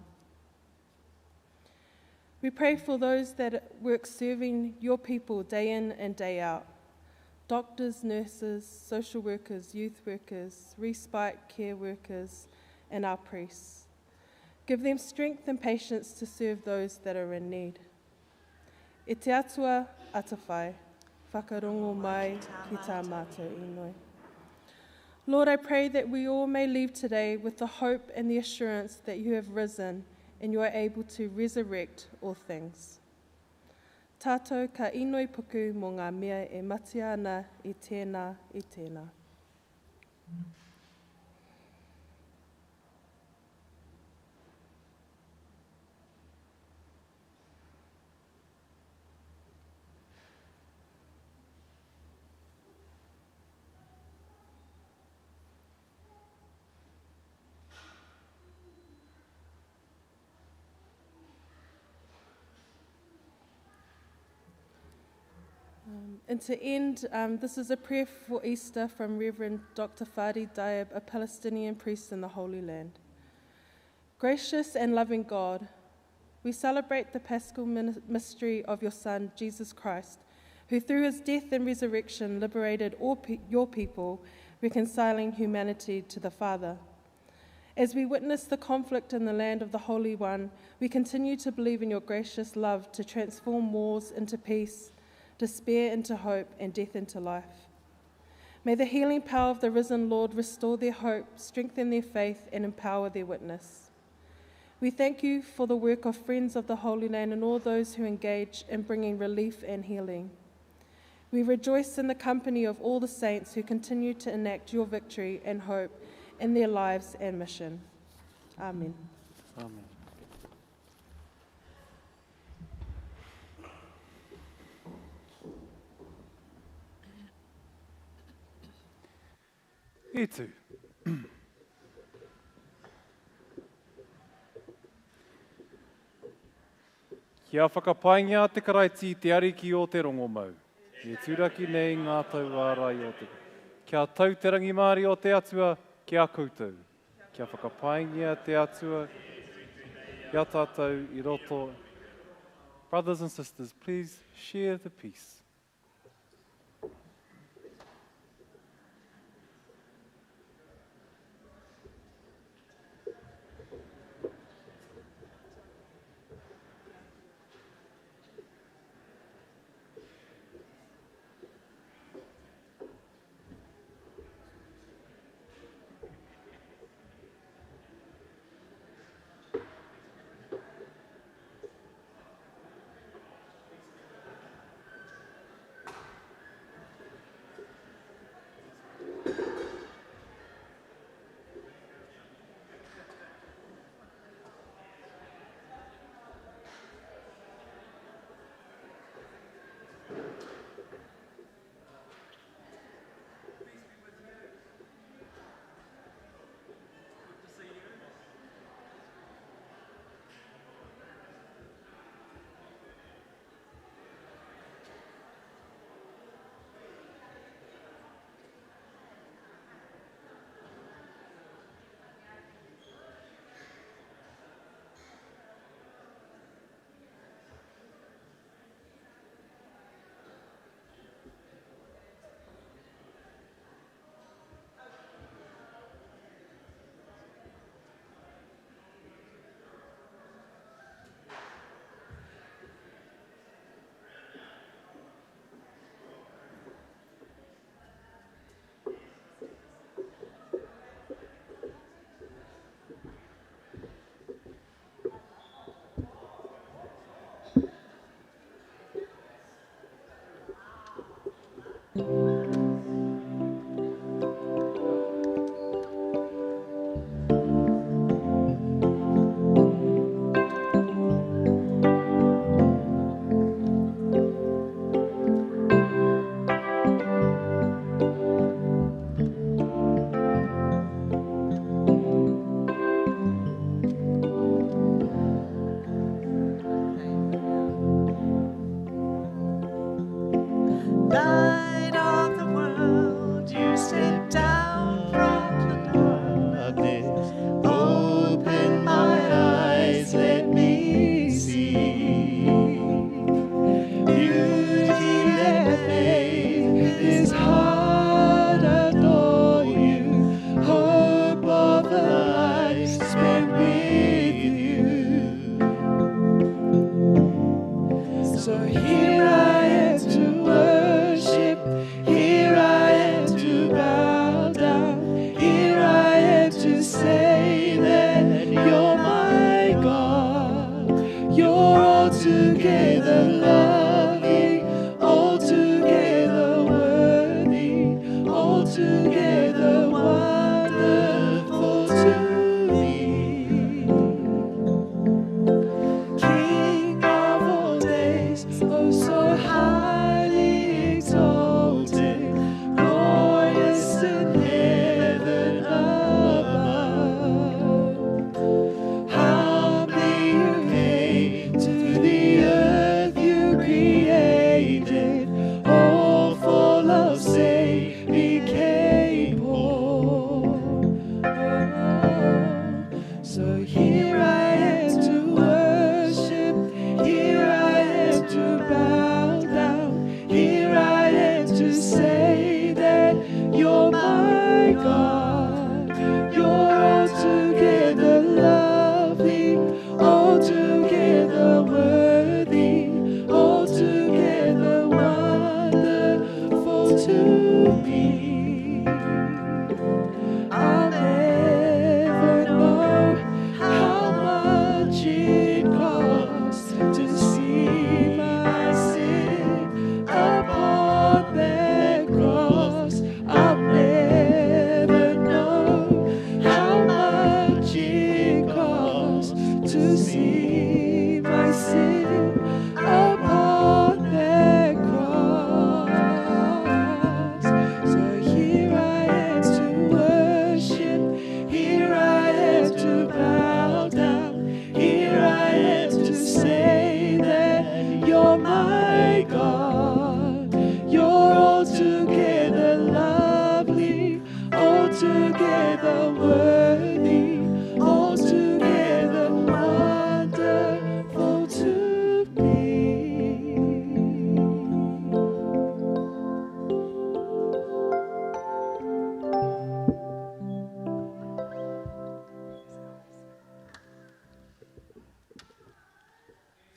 We pray for those that work serving your people day in and day out. Doctors, nurses, social workers, youth workers, respite care workers, and our priests. Give them strength and patience to serve those that are in need. E te atua atawhai, whakarongo mai ki tā mātou inui. Lord, I pray that we all may leave today with the hope and the assurance that you have risen and you are able to resurrect all things. Tātou ka inoi puku mō ngā mea e mati ana i tēnā i tēnā. And to end, this is a prayer for Easter from Reverend Dr. Fadi Diab, a Palestinian priest in the Holy Land. Gracious and loving God, we celebrate the Paschal mystery of your Son, Jesus Christ, who through his death and resurrection liberated all your people, reconciling humanity to the Father. As we witness the conflict in the land of the Holy One, we continue to believe in your gracious love to transform wars into peace, despair into hope, and death into life. May the healing power of the risen Lord restore their hope, strengthen their faith, and empower their witness. We thank you for the work of Friends of the Holy Land and all those who engage in bringing relief and healing. We rejoice in the company of all the saints who continue to enact your victory and hope in their lives and mission. Amen. Amen. I tū. Kia whakapaingia te karaiti te ariki o te rongomau. E tūraki nei ngā tau ārai o te. Kia tau te rangi Māori o te atua, kia koutou. Kia whakapaingia te atua, kia tātou I roto. Brothers and sisters, please share the peace.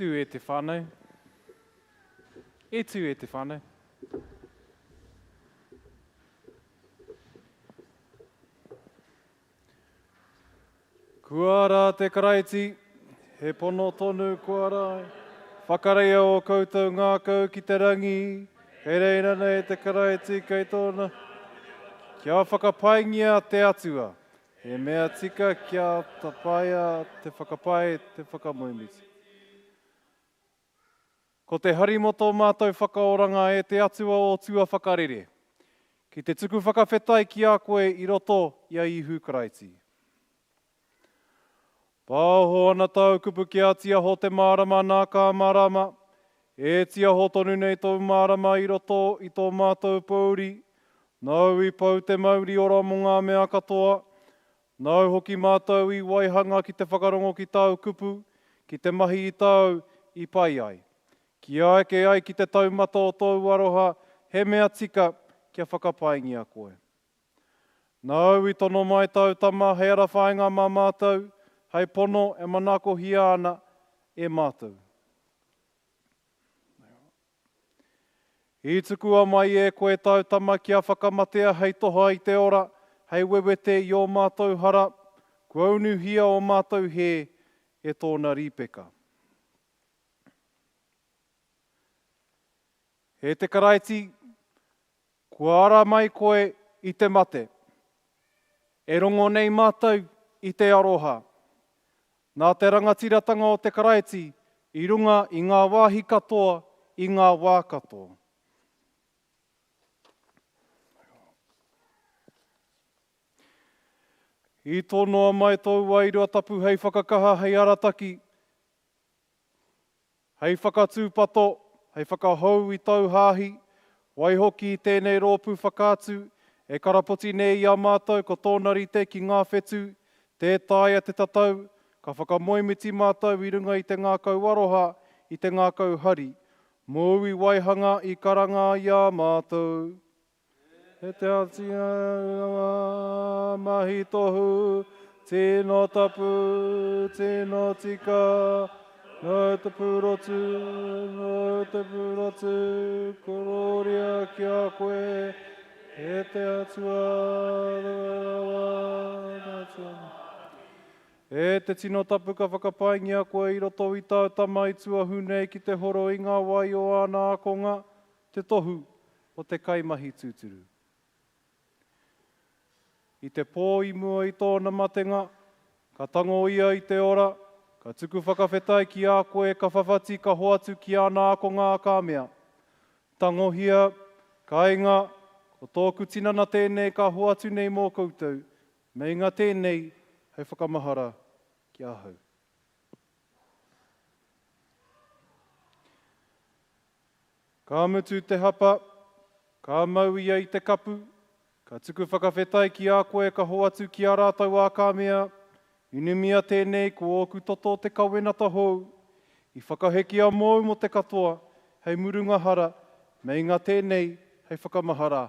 tu e te whānau. E tu e te whānau. Kua rā te Karaiti, he pono tonu kua rā. Whakareia o koutou ngā kau ki te rangi, kei reira nei te Karaiti kei tōna. Kia whakapaingia te atua, he mea tika kia tapaia te whakapai te whakamoimiti. Ko te harimoto mātou whakaoranga e te atua o tua whakarere. Ki te tuku whakawhetai ki a koe i roto ia ihu Karaiti. Pāho ana tau kupu ki a tia ho te mārama nā kā mārama, e tia ho tonu nei tau mārama i roto i tō mātou pauri, nau i pau te mauri ora mo ngā mea katoa, nau hoki mātou i waihanga ki te whakarongo ki tau kupu, ki te mahi i tau i pai ai. Ki aike ai ki te taumata o tau aroha, he mea tika kia whakapaingia koe. Nau i tono mai tau tama hei ara whainga mā mātou, hei pono e manako hia ana e mātou. I tukua mai e koe tau tama kia whakamatea hei toha i te ora, hei wewete i o mātou hara, kua unu hia o mātou he e tōna rīpeka. He te Karaiti, kua ara mai koe i te mate. E rongo nei mātou i te aroha. Nā te rangatiratanga o te Karaiti, i runga i ngā wāhi katoa, i ngā wā katoa. I tōnoa mai tau wairua tapu hei whakakaha hei arataki, hei whakatūpato, hei whakahau i tau hāhi, waihoki i tēnei rōpū whakātu, e karapoti nei i a mātou ko tōna rite ki ngā whetū, te tāia te tatau, ka whakamoimiti mātou i runga i te ngākau aroha, i te ngākau hari, mō i waihanga i karanga i a mātou. E te atia mahi tohu, tēnā tapu, tēnā tika, nō te purotu, kororia ki a koe, e te atua, e te tino tapu ka whakapaingia koe i roto i tau tama i tua hunei ki te horo i ngā wai o ana akonga, te tohu o te kaimahi tūturu. I te pō i mua i tōna matenga, ka tango ia i te ora, ka tuku whakawhetai ki a koe ka whawhati ka hoatu ki ana akonga a kāmea. Tangohia, ka inga, o tōku tinana tēnei ka hoatu nei mō koutou, me inga tēnei hei whakamahara ki ahau. Ka mutu te hapa, ka mau ia i te kapu, ka tuku whakawhetai ki a koe ka hoatu ki a rātau a kāmea, inumia tēnei ko oku toto te kawenata hou, i whakaheki a mou mo te katoa, hei murunga hara, me inga tēnei hei whakamahara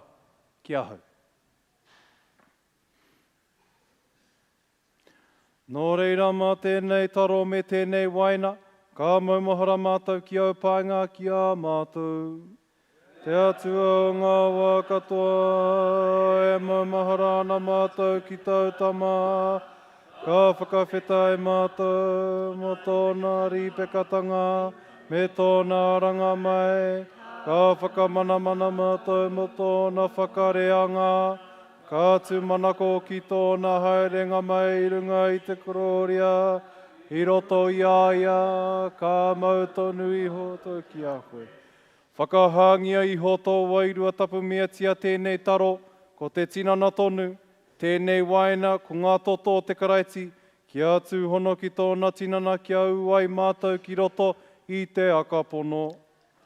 ki ahau. Nō reira mā tēnei taro me tēnei waina, ka maumahara mātou ki au pāinga ki a mātou. Te atua o ngā wā katoa, e maumahara ana mātou ki tau tama, ka whakawhetai mātou mo tōna rīpekatanga, me tōna ranga mai, ka whakamanamana mātou mo tōna whakareanga, ka tūmanako ki tōna haerenga mai i runga i te kororia, i roto i aia, ka mautonu i hoto ki a koe. Whakahangia i hoto wairua tapu mea tia tēnei taro, ko te tinana tonu, tēnei waina, ko ngā toto o te Karaiti, ki a tūhono ki tōna tinana ki au ai mātou ki roto i te akapono.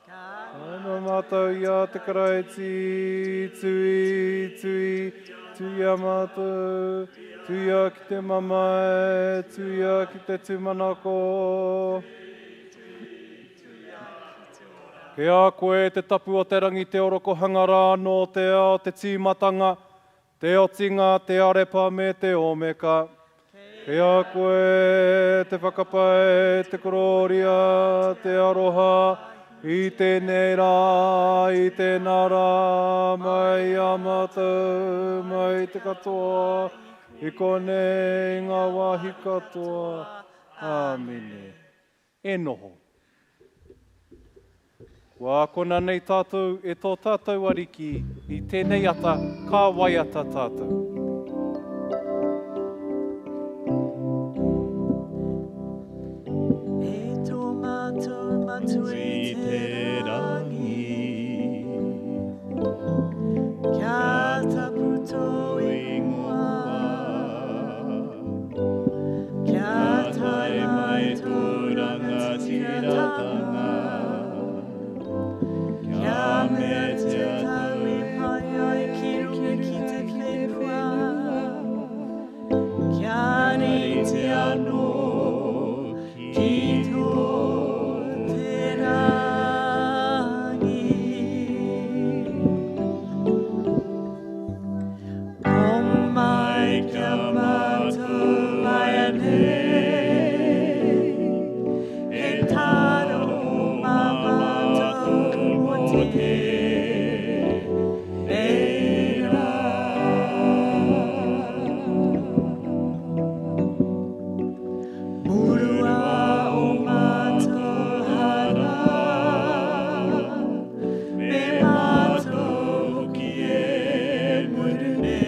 Ana mātou i a te Karaiti, tui a mātou, tui a ki te mamae, tui a ki te tūmanako. Ke a koe te tapu o te rangi te oroko hangara no te ao te tīmatanga, te otinga, te arepa me te omeka. E a koe te whakapae, te kororia, te aroha, i tēnei rā, i tēnā rā, mai amata, mai te katoa, i konei ngā wāhi katoa. Āmene. E noho. Wā kona nei tātou e tō tātou ariki i tēnei ata, kā waiata tātou. E tō mātou matu i te rangi, kia taputo i ngoa, kia tai mai tō rangatiratanga, kia me te tau i pai ai ki runga ki te whenua, kia rei te anō ki tō te rangi. Kong mai kia mātou mai anei, e tāro mā mātou mo te e rā. Murua o mātou hara, me mātou ki e murune,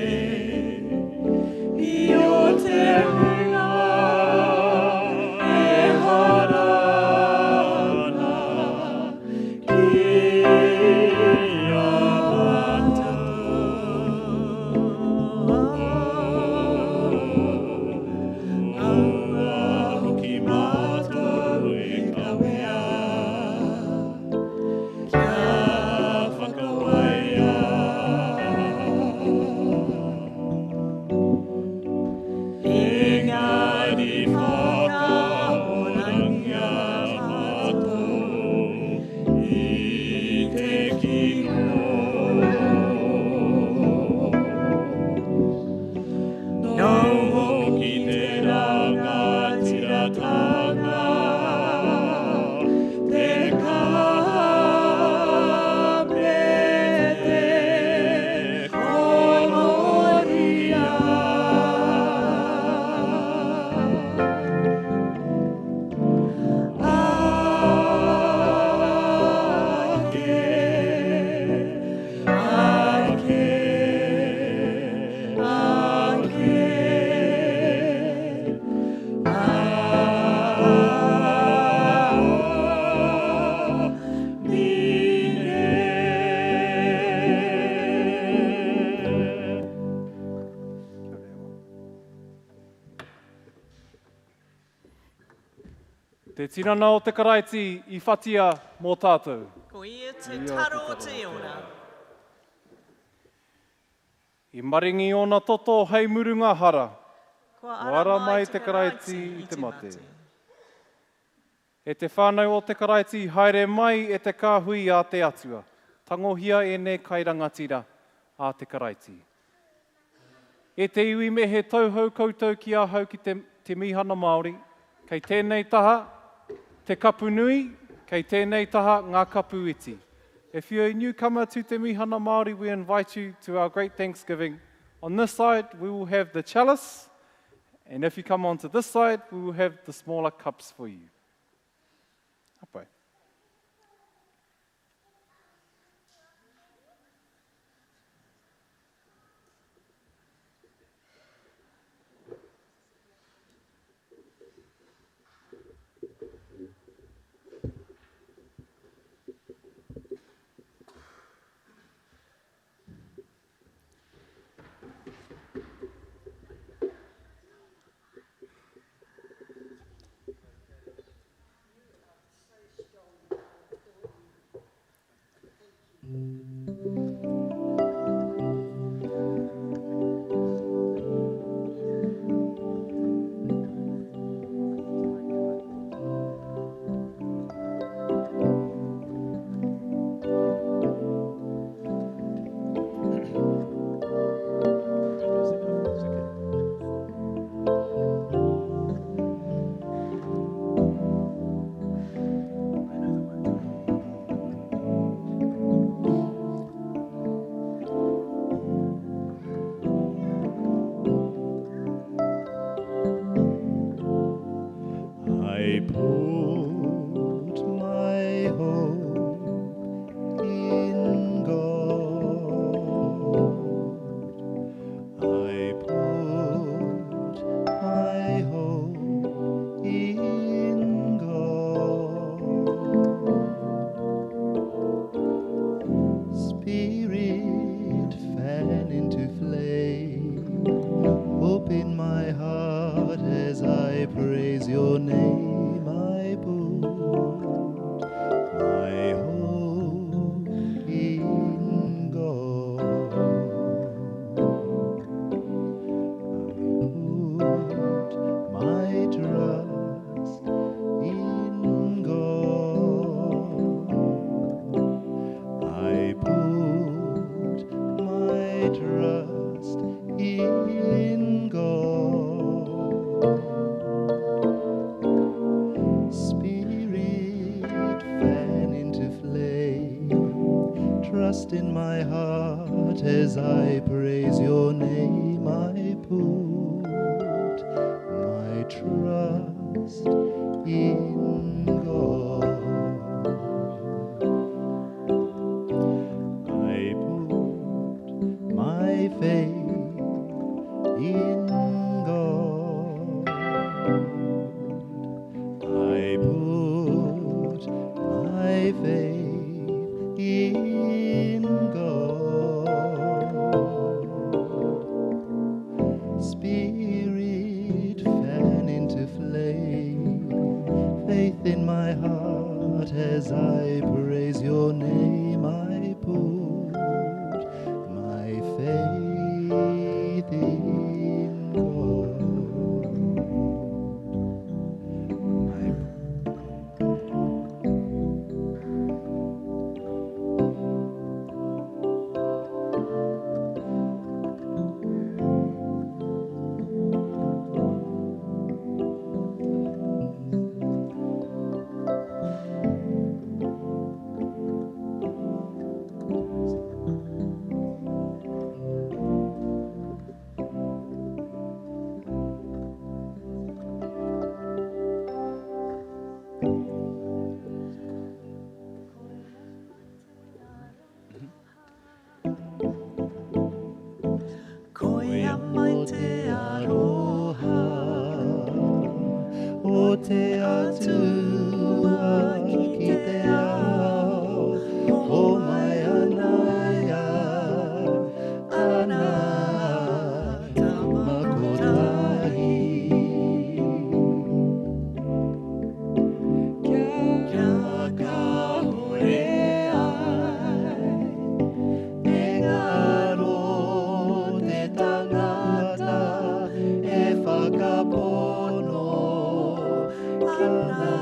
i o te hunga e hara ana, ki a mātou. Ki mātou e kawea, kia whakawaia. Engari whakaorangia mātou i te kino. Nō hoki te rangatiratanga, te kaha me te koloria. Te tinana o te Karaiti i whatia mō tātou. Ko ia te taro o te ona. I maringi ona toto hei murunga hara. Ko Wara mai te Karaiti i te mate. E te whānau o te Karaiti haere mai e te kāhui a te atua. Tangohia e ne kairangatira a te Karaiti. E te iwi me he tauhau koutou ki a hau ki te mihana Māori. Kei tēnei taha, te kapu nui, kei tēnei taha, ngā kapu iti. If you're a newcomer to te mihana Māori, we invite you to our great Thanksgiving. On this side, we will have the chalice, and if you come onto this side, we will have the smaller cups for you. Apai. I put my hope in God. I put my hope in God. Spirit, fan into flame, hope in my heart as I praise your name. I put my hope in God. I put my trust in God. I put my trust in God. Spirit, fan into flame, trust in my heart as I praise your name. I put my trust in God. I put my faith in God. I put my faith in God. Spirit, fan into flame, faith in my heart as I praise your name. I put my faith in God. Koia mai te aroha, o te atua ki te ao, o mai anaia, ana tamakotahi. Kia ka hore ai, engaro te tangata e whakapono ana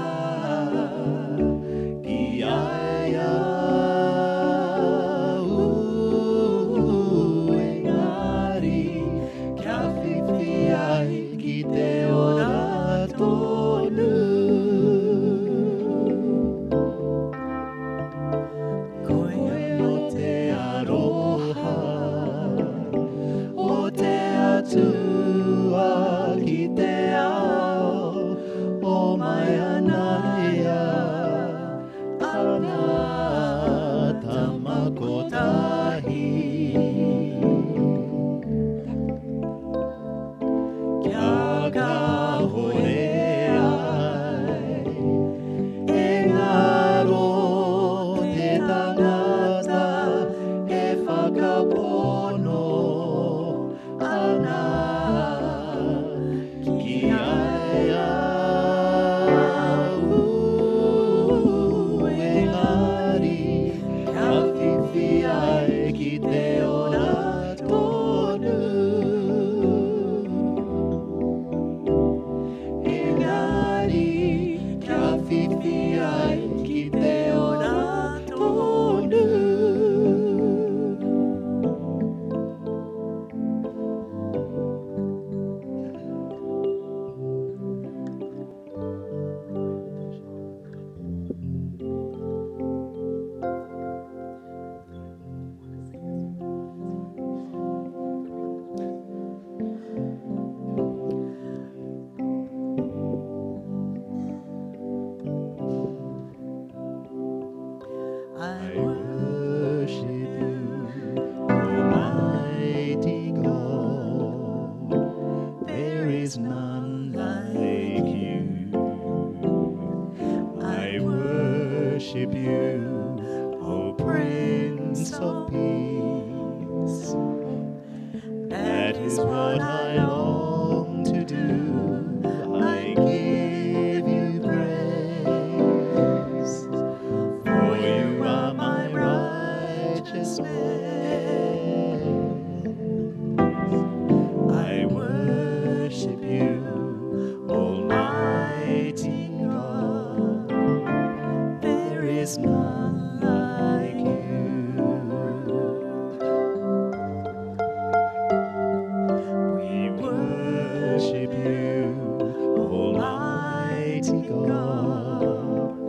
ki aia engari kia whiwhi ai ki te ora tonu. Koe o te aroha, o te atua ki te ao, o mai ana worship you, O Prince of Peace. That is what I long to do. I give you praise, for you are my righteousness. I worship you, Almighty God. There is none like you. We worship you, Almighty God.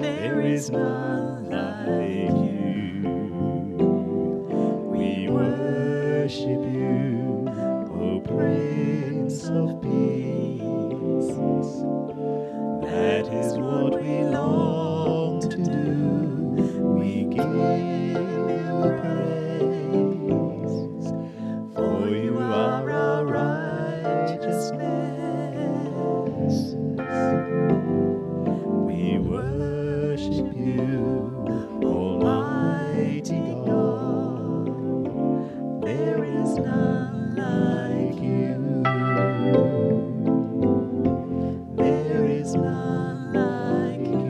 There is none like you. We worship you, O Prince of Peace. That is what we long to do. We give you praise, for you are our righteousness. We worship you, Almighty God. There is none like you. There is none like you.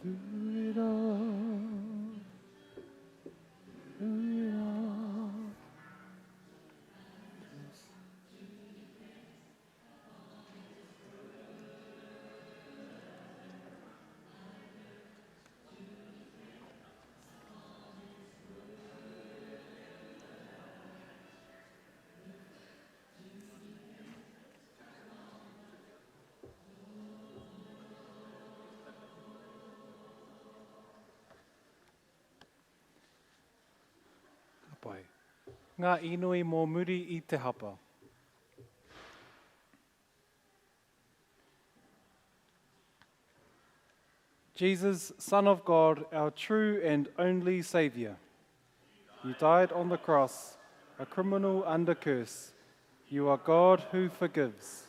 Through it all, through it all. Pai. Ngā inui mō muri I te hapa. Jesus, Son of God, our true and only Saviour, you died on the cross, a criminal under curse. You are God who forgives.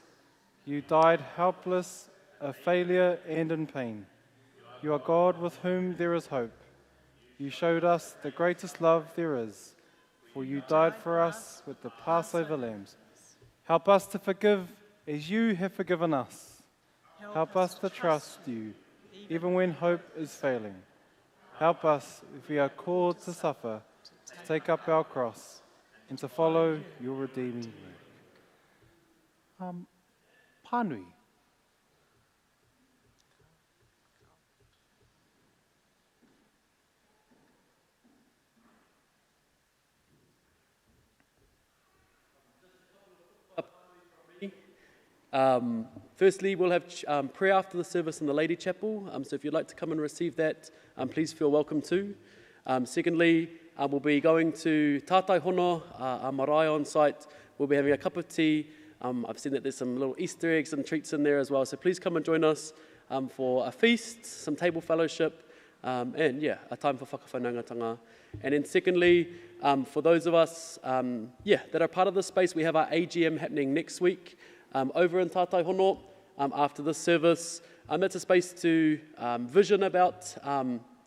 You died helpless, a failure and in pain. You are God with whom there is hope. You showed us the greatest love there is, for you died for us with the Passover lambs. Help us to forgive as you have forgiven us. Help us to trust you, even when hope is failing. Help us, if we are called to suffer, to take up our cross and to follow your redeeming work. Pānui. Firstly, we'll have prayer after the service in the Lady Chapel, so if you'd like to come and receive that, please feel welcome to. Secondly, we'll be going to Tātai Hono, our marae on site. We'll be having a cup of tea. I've seen that there's some little Easter eggs and treats in there as well, so please come and join us for a feast, some table fellowship, and yeah, a time for whakawhanaungatanga. And then secondly, for those of us that are part of this space, we have our AGM happening next week. Over in Tātai Hono, after this service. That's a space to vision about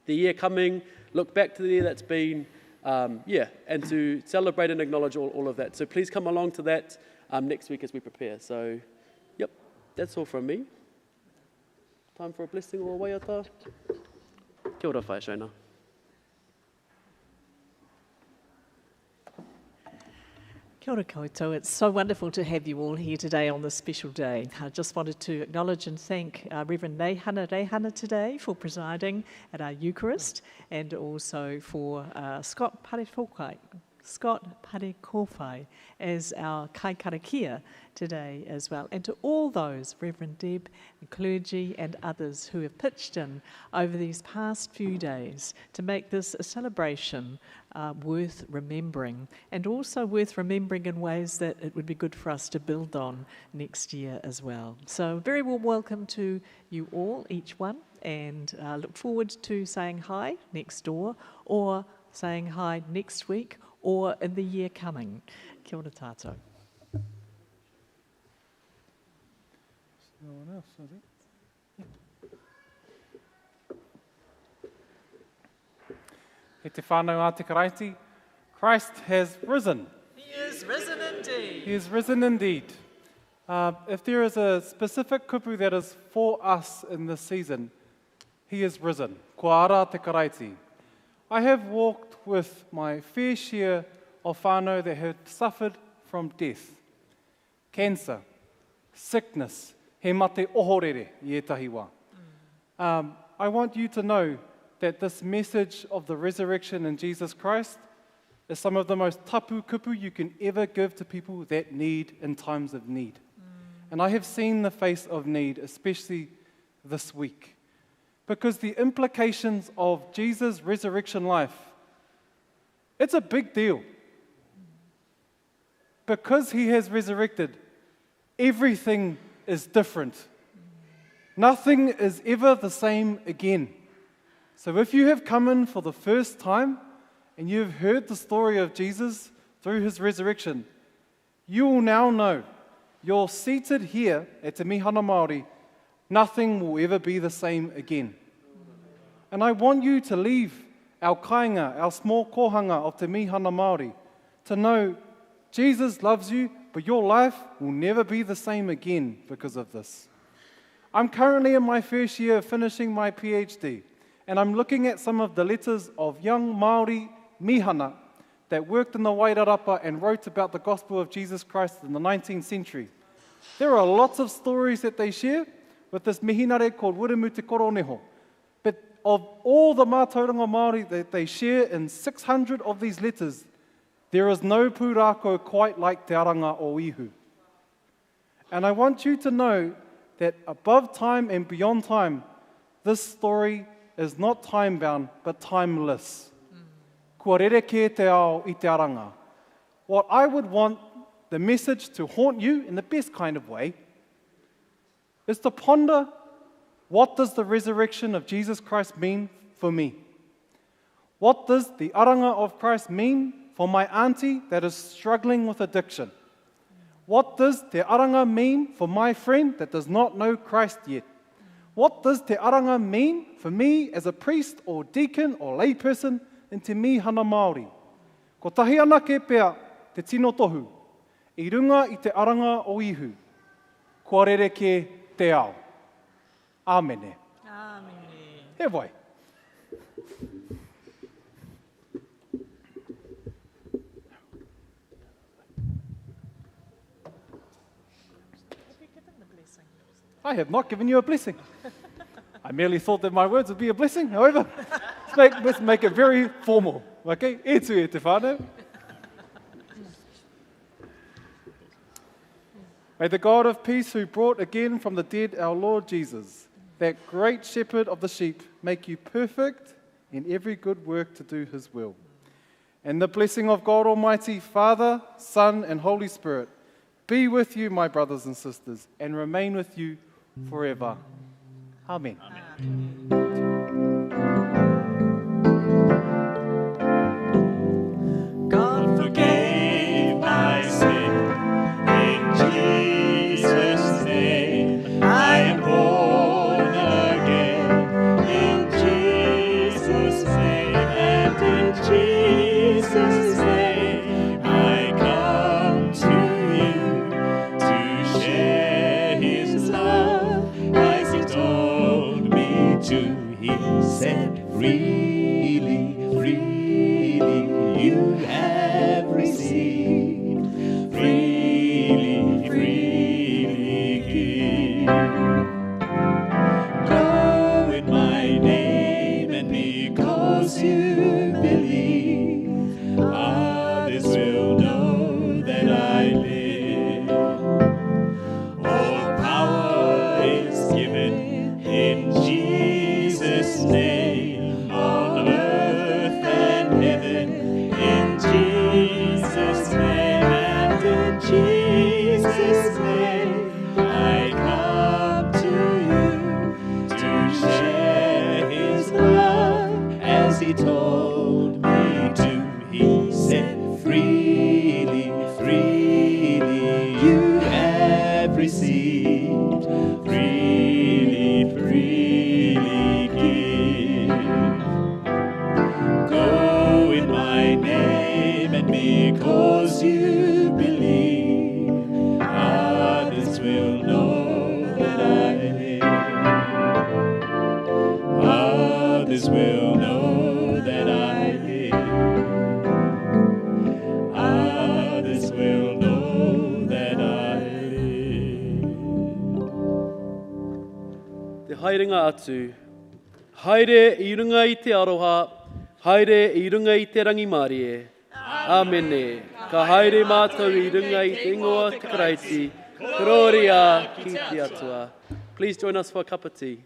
the year coming, look back to the year that's been, and to celebrate and acknowledge all of that. So please come along to that next week as we prepare. So, yep, that's all from me. Time for a blessing or a waiata. Kia ora whai, Shona. Kia ora koutou. It's so wonderful to have you all here today on this special day. I just wanted to acknowledge and thank Reverend Mihana today for presiding at our Eucharist, and also for Scott Parekowhai as our Kai Karakia today as well, and to all those, Reverend Deb, the clergy and others who have pitched in over these past few days to make this a celebration worth remembering, and also worth remembering in ways that it would be good for us to build on next year as well. So very warm welcome to you all, each one, and look forward to saying hi next door, or saying hi next week, or in the year coming. Kia ora tātou. No one else, I think. E te whānau a te Karaiti, Christ has risen. He is risen indeed. He is risen indeed. If there is a specific kupu that is for us in this season, he is risen. Ko ara te Karaiti. I have walked with my fair share of whānau that had suffered from death, cancer, sickness, he mate ohorere I etahi wā. I want you to know that this message of the resurrection in Jesus Christ is some of the most tapu kupu you can ever give to people that need in times of need. And I have seen the face of need, especially this week, because the implications of Jesus' resurrection life, it's a big deal. because he has resurrected, everything is different. Nothing is ever the same again. So if you have come in for the first time and you have heard the story of Jesus through his resurrection, you will now know you're seated here at Te Mihana Māori, nothing will ever be the same again. And I want you to leave our kāinga, our small kohanga of Te Mihana Māori, to know Jesus loves you, but your life will never be the same again because of this. I'm currently in my first year finishing my PhD, and I'm looking at some of the letters of young Māori Mihana that worked in the Wairarapa and wrote about the gospel of Jesus Christ in the 19th century. There are lots of stories that they share with this mihinare called Wiremu Te Koroneho. But of all the mātauranga Māori that they share in 600 of these letters, there is no pūrākau quite like Te Aranga o Ihu. And I want you to know that above time and beyond time, this story is not time-bound, but timeless. Kua rereke te ao I te aranga. What I would want the message to haunt you in the best kind of way is to ponder, what does the resurrection of Jesus Christ mean for me? What does the aranga of Christ mean for my auntie that is struggling with addiction? What does te aranga mean for my friend that does not know Christ yet? What does te aranga mean for me as a priest or deacon or layperson in Te Mihana Māori? Ko tahi ana ke pea te tino tohu, I runga I te aranga o Ihu, kua rereke te ao. Āmene. Āmene. He vai. I have not given you a blessing. I merely thought that my words would be a blessing. However, let's make it very formal. Okay? E tu e te whānau. May the God of peace, who brought again from the dead our Lord Jesus, that great shepherd of the sheep, make you perfect in every good work to do his will. And the blessing of God Almighty, Father, Son, and Holy Spirit, be with you, my brothers and sisters, and remain with you forever. Amen. God forgave my sin in Jesus' name. I am born again in Jesus' name, and in Jesus' name I come to you to share His love as He told me to. He said, freely, freely you have received, freely, freely give. Go in my name, and because you believe, others will know that I live. All power is given in Jesus' name, on earth and heaven, in Jesus' name, and in Jesus' name I come to you to share His love as He told me to. He said, freely, freely you have received, freely, freely give. Go in my name, and because you believe, others will know that I live. Others will know that I live. Others will know that I live. Te haerenga atu. Haere I runga I te aroha, haere I runga I te rangi Māori e. Āmene. Ka haere mātou I runga I te ingoa te Karaiti. Gloria ki te atua. Please join us for a cup of tea.